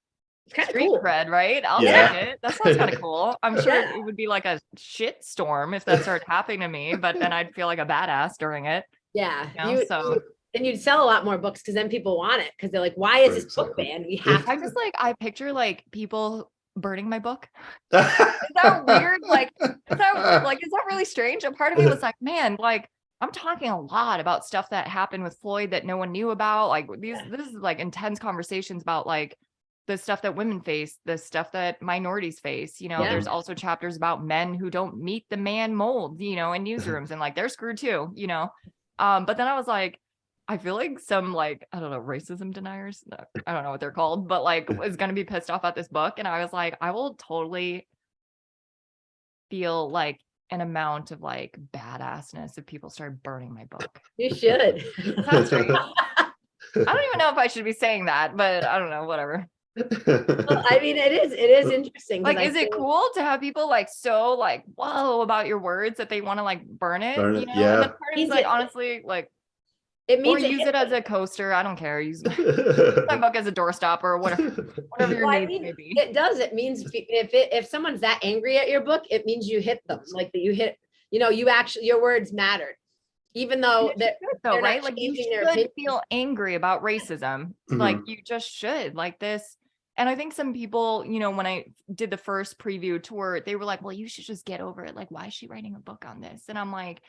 street cool. cred, right? I'll take it. That sounds kind of cool. I'm sure it would be like a shit storm if that started happening to me, but then I'd feel like a badass during it. Yeah. And you'd sell a lot more books because then people want it because they're like, why is this book banned? We have to. I just I picture like people burning my book. Is that weird? Is that really strange? A part of me was like, man, like I'm talking a lot about stuff that happened with Floyd that no one knew about. Like this is like intense conversations about like the stuff that women face, the stuff that minorities face. There's also chapters about men who don't meet the man mold, in newsrooms and like they're screwed too, but then I was like, I feel like some I don't know, racism deniers, I don't know what they're called, but is going to be pissed off at this book. And I was like, I will totally feel like an amount of badassness if people start burning my book. You should. That's strange. I don't even know if I should be saying that, but I don't know, whatever. Well, I mean, it is interesting. Is it cool to have people so whoa about your words that they want to burn it? Burn it, And then part of it's honestly it means or use it as a coaster. I don't care. Use my book as a doorstopper or whatever your needs may be. It does. It means if someone's that angry at your book, it means you hit them. Like that you hit. You actually your words mattered. Even though they're right? Not You should feel angry about racism. You just should this. And I think some people, when I did the first preview tour, they were like, well, you should just get over it. Like, why is she writing a book on this? And I'm like,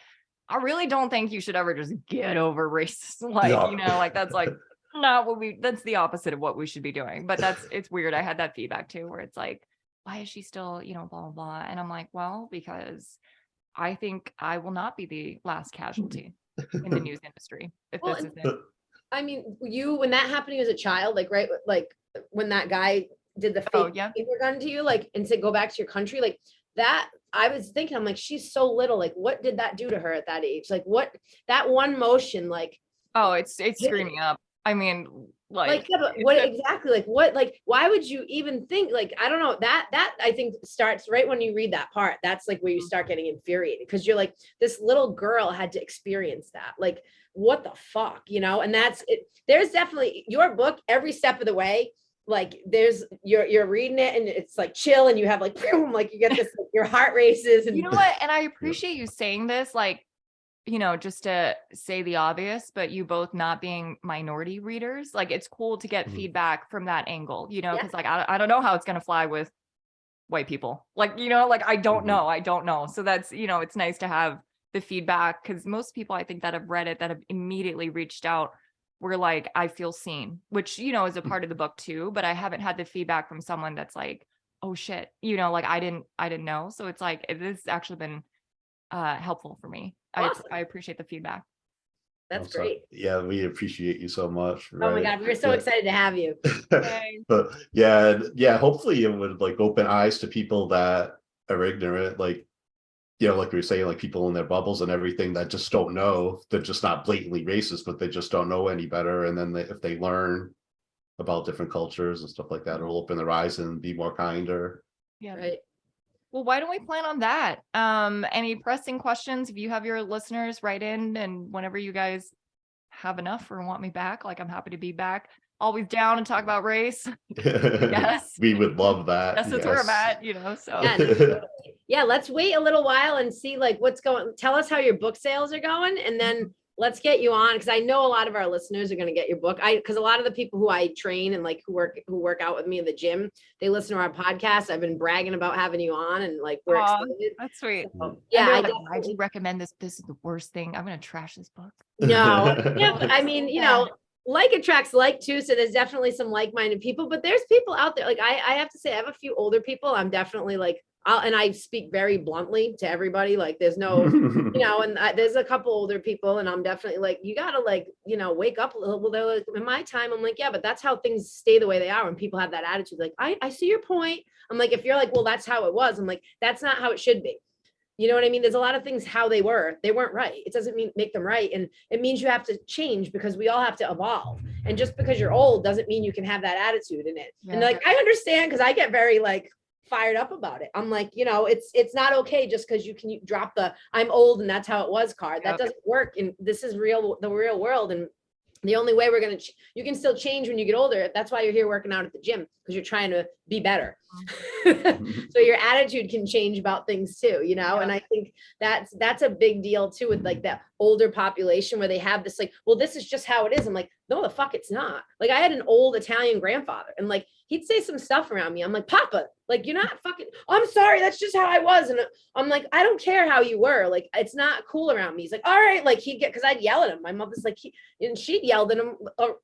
I really don't think you should ever just get over racism. That's not what that's the opposite of what we should be doing. But it's weird. I had that feedback too, where it's like, why is she still, blah, blah, blah. And I'm like, well, because I think I will not be the last casualty in the news industry. If this is it. I mean, when that happened as a child, when that guy did the fake finger gun to you, and said, go back to your country, that, I was thinking, I'm like, she's so little. What did that do to her at that age? What that one motion, oh, it's screaming up. I mean, Like, yeah, but what exactly, like, what, like, why would you even think, like, I don't know, that I think starts right when you read that part. That's like where you start getting infuriated, because you're like, this little girl had to experience that. Like, what the fuck, you know? And that's it. There's definitely your book, every step of the way. Like, there's you're reading it and it's like chill, and you have like, boom, like you get this, like, your heart races. And you know what? And I appreciate you saying this, like, you know, just to say the obvious, but you both not being minority readers, like it's cool to get feedback from that angle, you know, because like I don't know how it's gonna fly with white people. Like, you know, like I don't know. So that's, you know, it's nice to have the feedback, because most people I think that have read it, that have immediately reached out, were like, I feel seen, which, you know, is a part of the book too, but I haven't had the feedback from someone that's like, oh shit, you know, like I didn't know. So it's like, it has actually been helpful for me. Awesome. I appreciate the feedback. That's great. Yeah, we appreciate you so much. Oh my God, we're so excited to have you. But yeah, hopefully it would like open eyes to people that are ignorant, like, you know, like we were saying, like people in their bubbles and everything that just don't know. They're just not blatantly racist, but they just don't know any better. And then if they learn about different cultures and stuff like that, it'll open their eyes and be more kinder. Yeah. Right. Well, why don't we plan on that? Any pressing questions? If you have your listeners, write in, and whenever you guys have enough or want me back, like I'm happy to be back. Always down and talk about race. Yes. We would love that. That's where I'm at, you know, so. Yeah, let's wait a little while and see like what's going, tell us how your book sales are going, and then let's get you on, because I know a lot of our listeners are going to get your book. Because a lot of the people who I train and like who work out with me in the gym, they listen to our podcast. I've been bragging about having you on, and like we're excited. That's sweet. So, yeah, I do recommend this. This is the worst thing. I'm going to trash this book. No, yeah, I mean, you know, like attracts like too. So there's definitely some like-minded people, but there's people out there. Like I have to say, I have a few older people. I'm definitely like, and I speak very bluntly to everybody. Like there's no, you know, and there's a couple older people, and I'm definitely like, you gotta like, you know, wake up a little. Well, they're like, in my time, I'm like, yeah, but that's how things stay the way they are. When people have that attitude, like, I see your point. I'm like, if you're like, well, that's how it was. I'm like, that's not how it should be. You know what I mean? There's a lot of things how they weren't right. It doesn't mean make them right. And it means you have to change, because we all have to evolve. And just because you're old doesn't mean you can have that attitude in it. Yeah. And like, I understand, because I get very like fired up about it. I'm like, you know, it's not okay just because you drop the I'm old and that's how it was card. That doesn't work. And this is the real world. And the only way we're going to, you can still change when you get older. That's why you're here working out at the gym, because you're trying to be better. So your attitude can change about things too, you know? Yeah. And I think that's a big deal too, with like that older population, where they have this like, well, this is just how it is. I'm like, no, the fuck it's not. Like I had an old Italian grandfather, and like, he'd say some stuff around me. I'm like, Papa, like, you're not fucking, I'm sorry. That's just how I was. And I'm like, I don't care how you were. Like, it's not cool around me. He's like, all right. Like cause I'd yell at him. My mother's like, and she'd yelled at him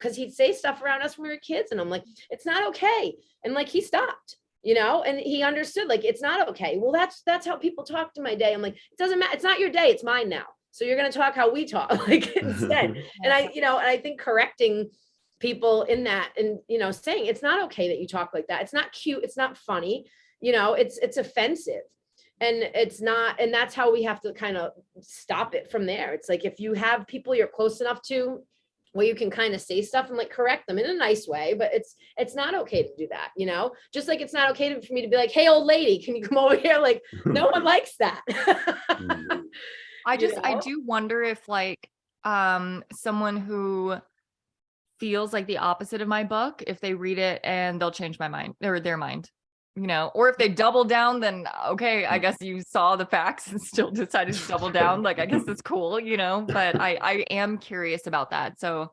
cause he'd say stuff around us when we were kids. And I'm like, it's not okay. And like, he stopped, you know, and he understood, like, it's not okay. Well, that's how people talk to my day. I'm like, it doesn't matter. It's not your day. It's mine now. So you're going to talk how we talk, like instead. And I think correcting people in that, and, you know, saying it's not okay that you talk like that. It's not cute. It's not funny. You know, it's offensive, and it's not, and that's how we have to kind of stop it from there. It's like, if you have people you're close enough to where you can kind of say stuff and like correct them in a nice way, but it's not okay to do that, you know, just like it's not okay for me to be like, hey, old lady, can you come over here? Like, no one likes that. I do wonder if like someone who feels like the opposite of my book, if they read it and they'll change my mind or their mind, you know, or if they double down, then okay, I guess you saw the facts and still decided to double down. Like, I guess that's cool, you know, but I am curious about that. So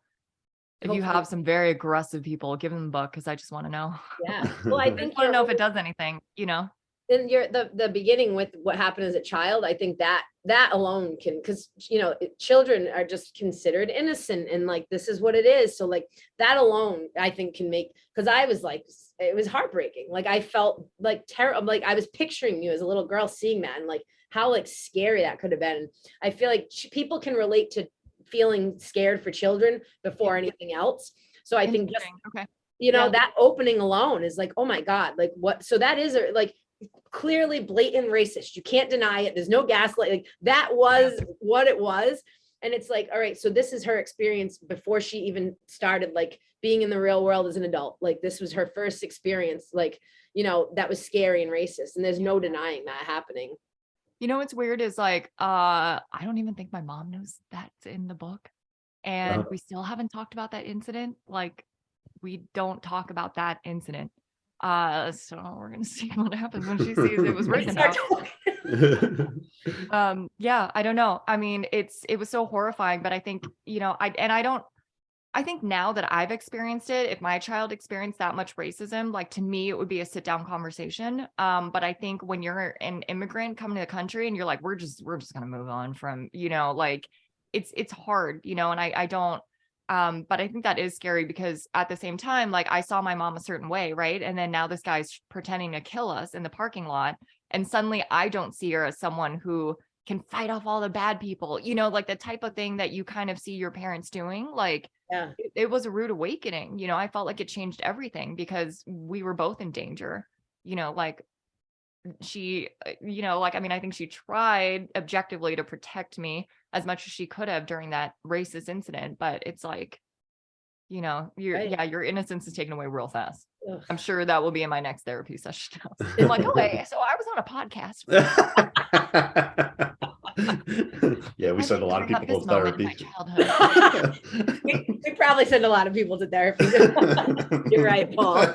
if you have some very aggressive people, give them the book, because I just want to know. Yeah. Well, I think I don't know if it does anything, you know. In the beginning with what happened as a child, I think that alone can, because, you know, children are just considered innocent, and like, this is what it is. So like that alone, I think can make, because I was like, it was heartbreaking. Like I felt like terrible. Like I was picturing you as a little girl seeing that, and like how like scary that could have been. I feel like people can relate to feeling scared for children before anything else. So I think just, you know, that opening alone is like, oh my God, like what? So that is like clearly blatant racist. You can't deny it. There's no gaslight. Like that was what it was. And it's like, all right, so this is her experience before she even started like being in the real world as an adult. Like this was her first experience, like, you know, that was scary and racist. And there's no denying that happening. You know, what's weird is like, I don't even think my mom knows that's in the book. And we still haven't talked about that incident. Like, we don't talk about that incident. So we're gonna see what happens when she sees it was written about. Yeah, I don't know. I mean, it was so horrifying, but I think, you know, I think now that I've experienced it, if my child experienced that much racism, like to me, it would be a sit down conversation. But I think when you're an immigrant coming to the country and you're like, we're just gonna move on from, you know, like it's hard, you know, and I don't, but I think that is scary because at the same time, like I saw my mom a certain way, right? And then now this guy's pretending to kill us in the parking lot. And suddenly I don't see her as someone who can fight off all the bad people, you know, like the type of thing that you kind of see your parents doing. Like, Yeah. it was a rude awakening. You know, I felt like it changed everything because we were both in danger, you know, like she, you know, like, I mean, I think she tried objectively to protect me as much as she could have during that racist incident, but it's like, you know, your innocence is taken away real fast. Ugh. I'm sure that will be in my next therapy session. I'm like, oh, wait, so I was on a podcast. Yeah, we send a lot of people to therapy. We probably send a lot of people to therapy. You're right, Paul.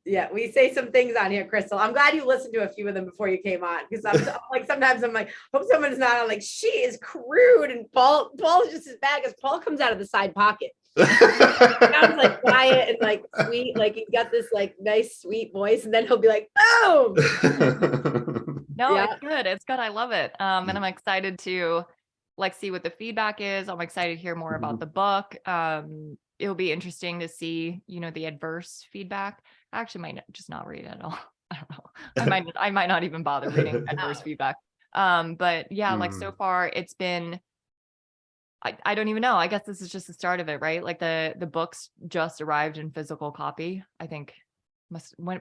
Yeah, we say some things on here, Crystal. I'm glad you listened to a few of them before you came on, because I'm like, sometimes I'm like, hope someone's not on, like, she is crude, and Paul's just as bad, because Paul comes out of the side pocket. Sounds like quiet and like sweet, like he's got this like nice sweet voice, and then he'll be like, boom. No, Yeah. it's good. It's good. I love it. And I'm excited to like see what the feedback is. I'm excited to hear more about the book. It'll be interesting to see, you know, the adverse feedback. I actually might just not read it at all. I don't know. I might not even bother reading adverse feedback. But yeah, like so far it's been, I don't even know. I guess this is just the start of it, right? Like the books just arrived in physical copy. I think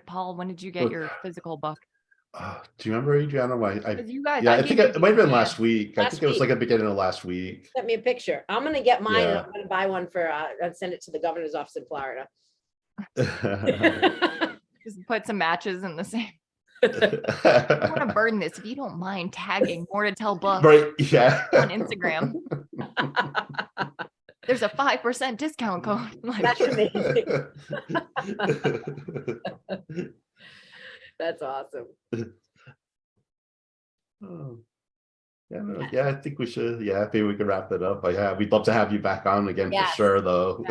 Paul, when did you get your physical book? Do you remember, Adriana? You guys, I think it might have been last week. I think it was like at the beginning of last week. Sent me a picture. I'm gonna get mine. And I'm gonna buy one for and send it to the governor's office in Florida. Just put some matches in the same. I want to burn this. If you don't mind tagging More to Tell book, right? Yeah, on Instagram. There's a 5% discount code. Like, that's amazing. That's awesome. Oh. Yeah, I think we should. Yeah, maybe we can wrap it up. But yeah, we'd love to have you back on again for sure, though.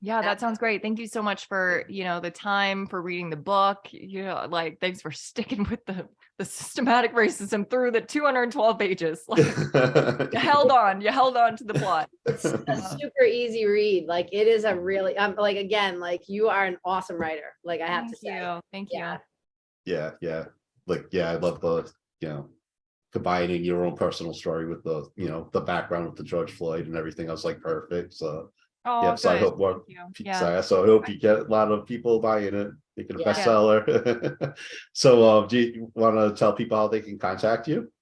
Yeah, that sounds great. Thank you so much for, you know, the time, for reading the book. You know, like, thanks for sticking with the systematic racism through the 212 pages. Like, you held on to the plot. It's a super easy read. Like, it is a really, like, again, like, you are an awesome writer. Like, I have to say. Thank you. Yeah. Like, yeah, I love the, you know, combining your own personal story with the, you know, the background with the George Floyd and everything else, like perfect. So yeah, so I hope more. So I hope you get a lot of people buying it, make it a bestseller. So do you want to tell people how they can contact you?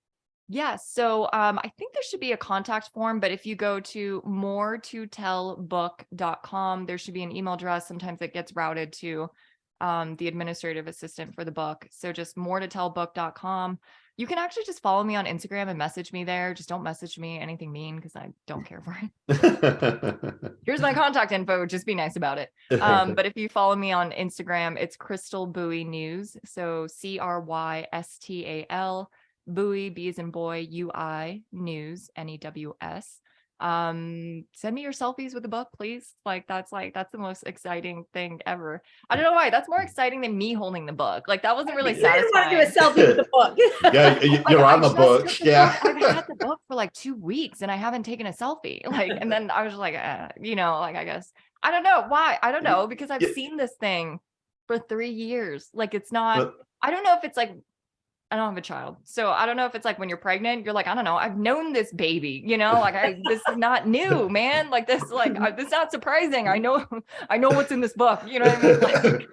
Yes. So I think there should be a contact form, but if you go to moretotellbook.com, there should be an email address. Sometimes it gets routed to the administrative assistant for the book. So just moretotellbook.com. You can actually just follow me on Instagram and message me there. Just don't message me anything mean, because I don't care for it. Here's my contact info. Just be nice about it. But if you follow me on Instagram, it's Crystal Bui News. So CRYSTAL Bui, B as in boy, UI News, NEWS. Send me your selfies with the book, please. Like that's the most exciting thing ever. I don't know why that's more exciting than me holding the book. Like that wasn't really satisfying. You want to do a selfie with the book. Yeah, you're on the book. Yeah, I've had the book for like 2 weeks and I haven't taken a selfie. Like, and then I was like, you know, like, I guess I don't know why. I don't know, because I've seen this thing for 3 years. Like, it's not. I don't know if it's like I don't have a child. So I don't know if it's like when you're pregnant, you're like, I don't know, I've known this baby, like this is not new, man. Like this, this is not surprising. I know what's in this book. You know what I mean? Like,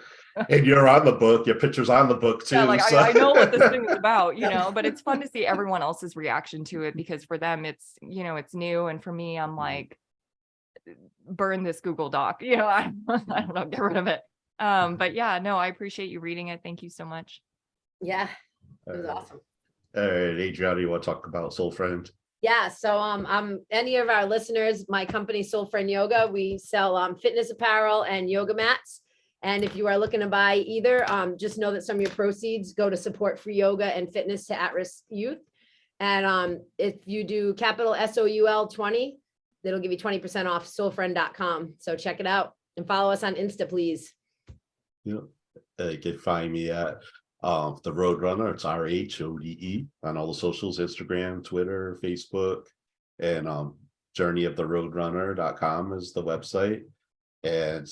and you're on the book, your picture's on the book too. yeah, like so. I know what this thing is about, but it's fun to see everyone else's reaction to it because for them it's, it's new. And for me, I'm like, burn this Google Doc, I don't know, get rid of it. But yeah, no, I appreciate you reading it. Thank you so much. Yeah, it was awesome. All right, Adriana, you want to talk about Soul Friend? Yeah, so any of our listeners, my company Soul Friend Yoga, we sell fitness apparel and yoga mats. And if you are looking to buy either, just know that some of your proceeds go to support free yoga and fitness to at-risk youth. And if you do capital SOUL 20, that'll give you 20% off soulfriend.com. So check it out and follow us on Insta, please. Yeah, you can find me at the Rhode Runner. It's RHODE on all the socials, Instagram, Twitter, Facebook, and journeyoftheroadrunner.com is the website. And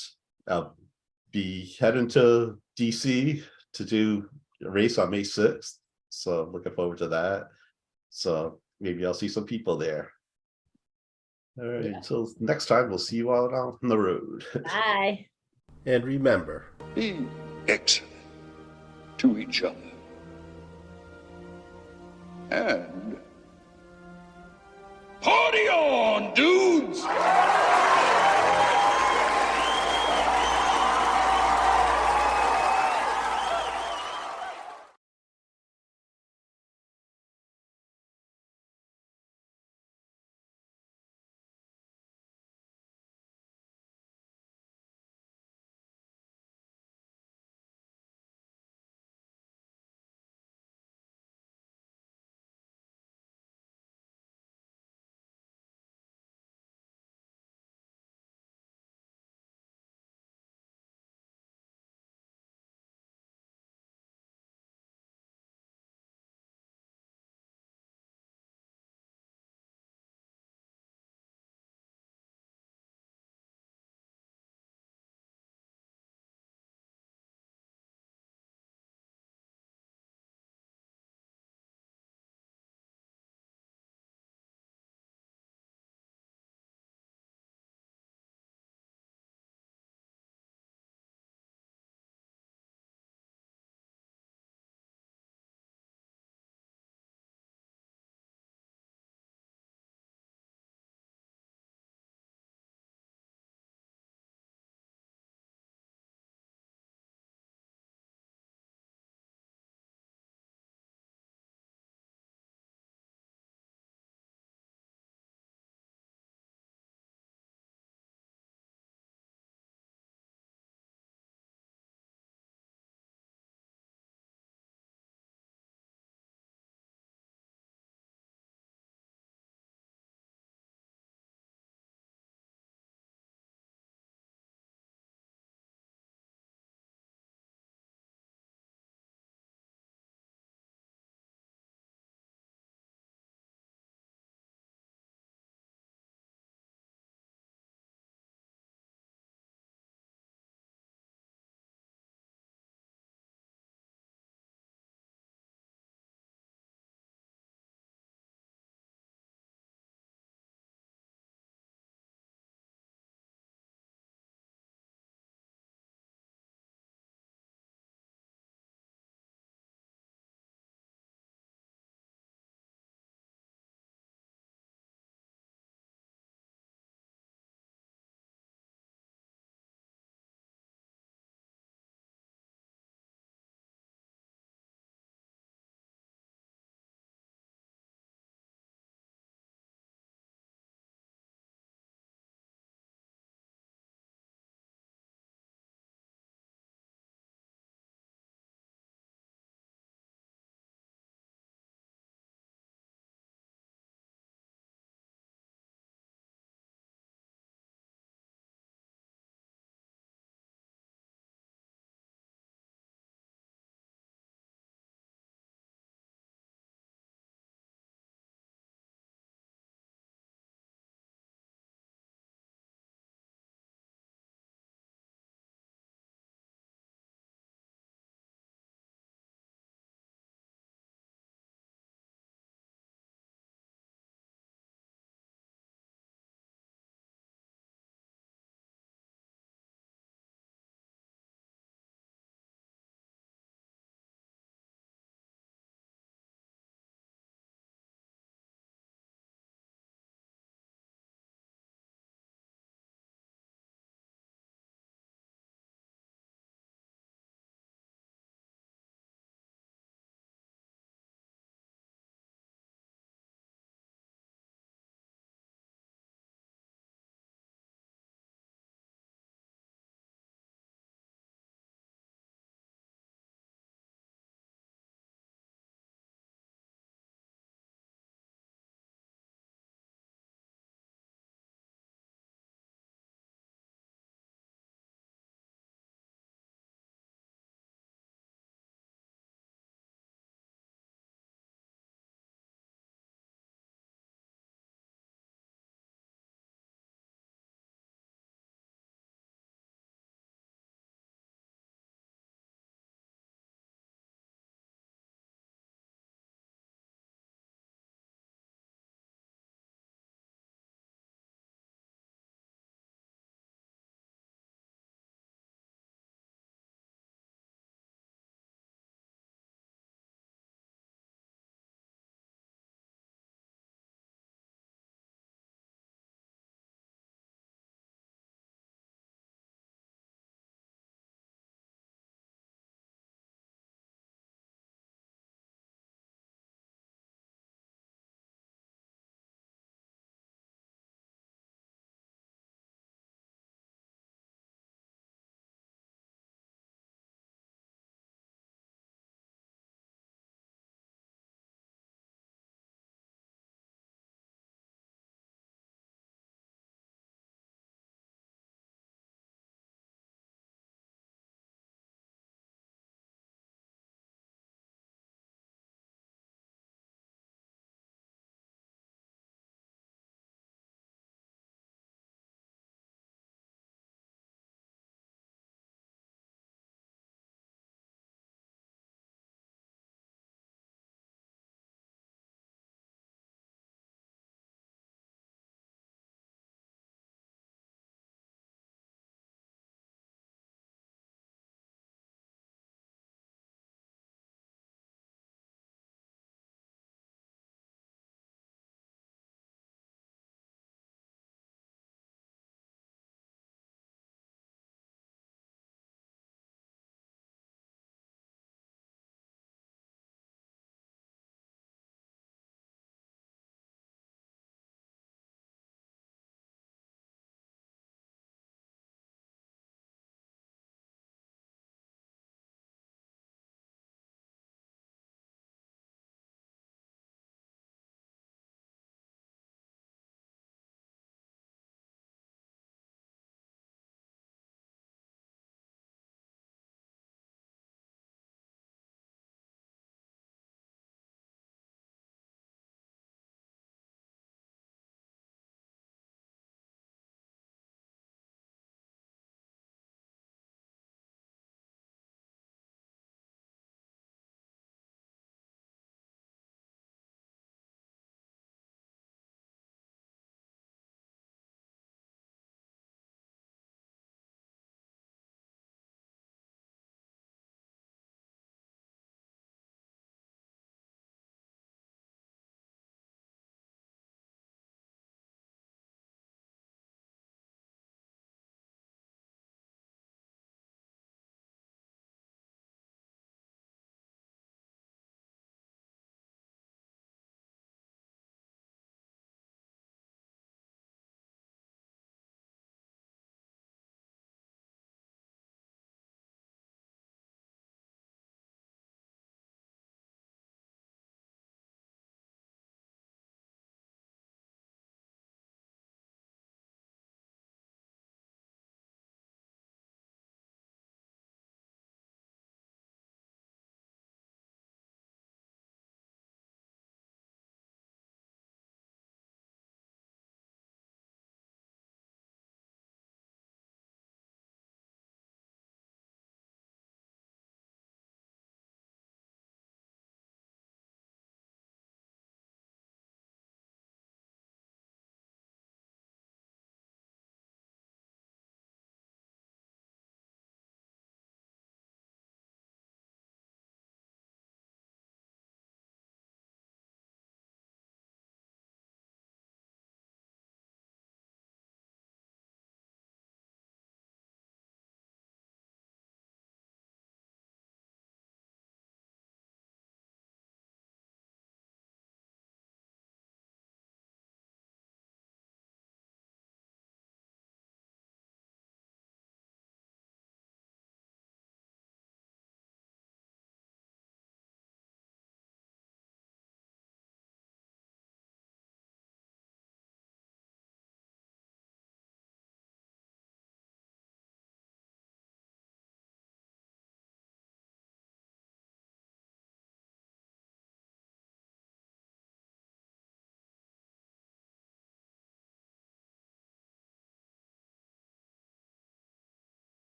I'll be heading to DC to do a race on May 6th. So looking forward to that. So maybe I'll see some people there. All right, until next time, we'll see you all out on the road. Bye. And remember, be excellent to each other. And party on, dudes!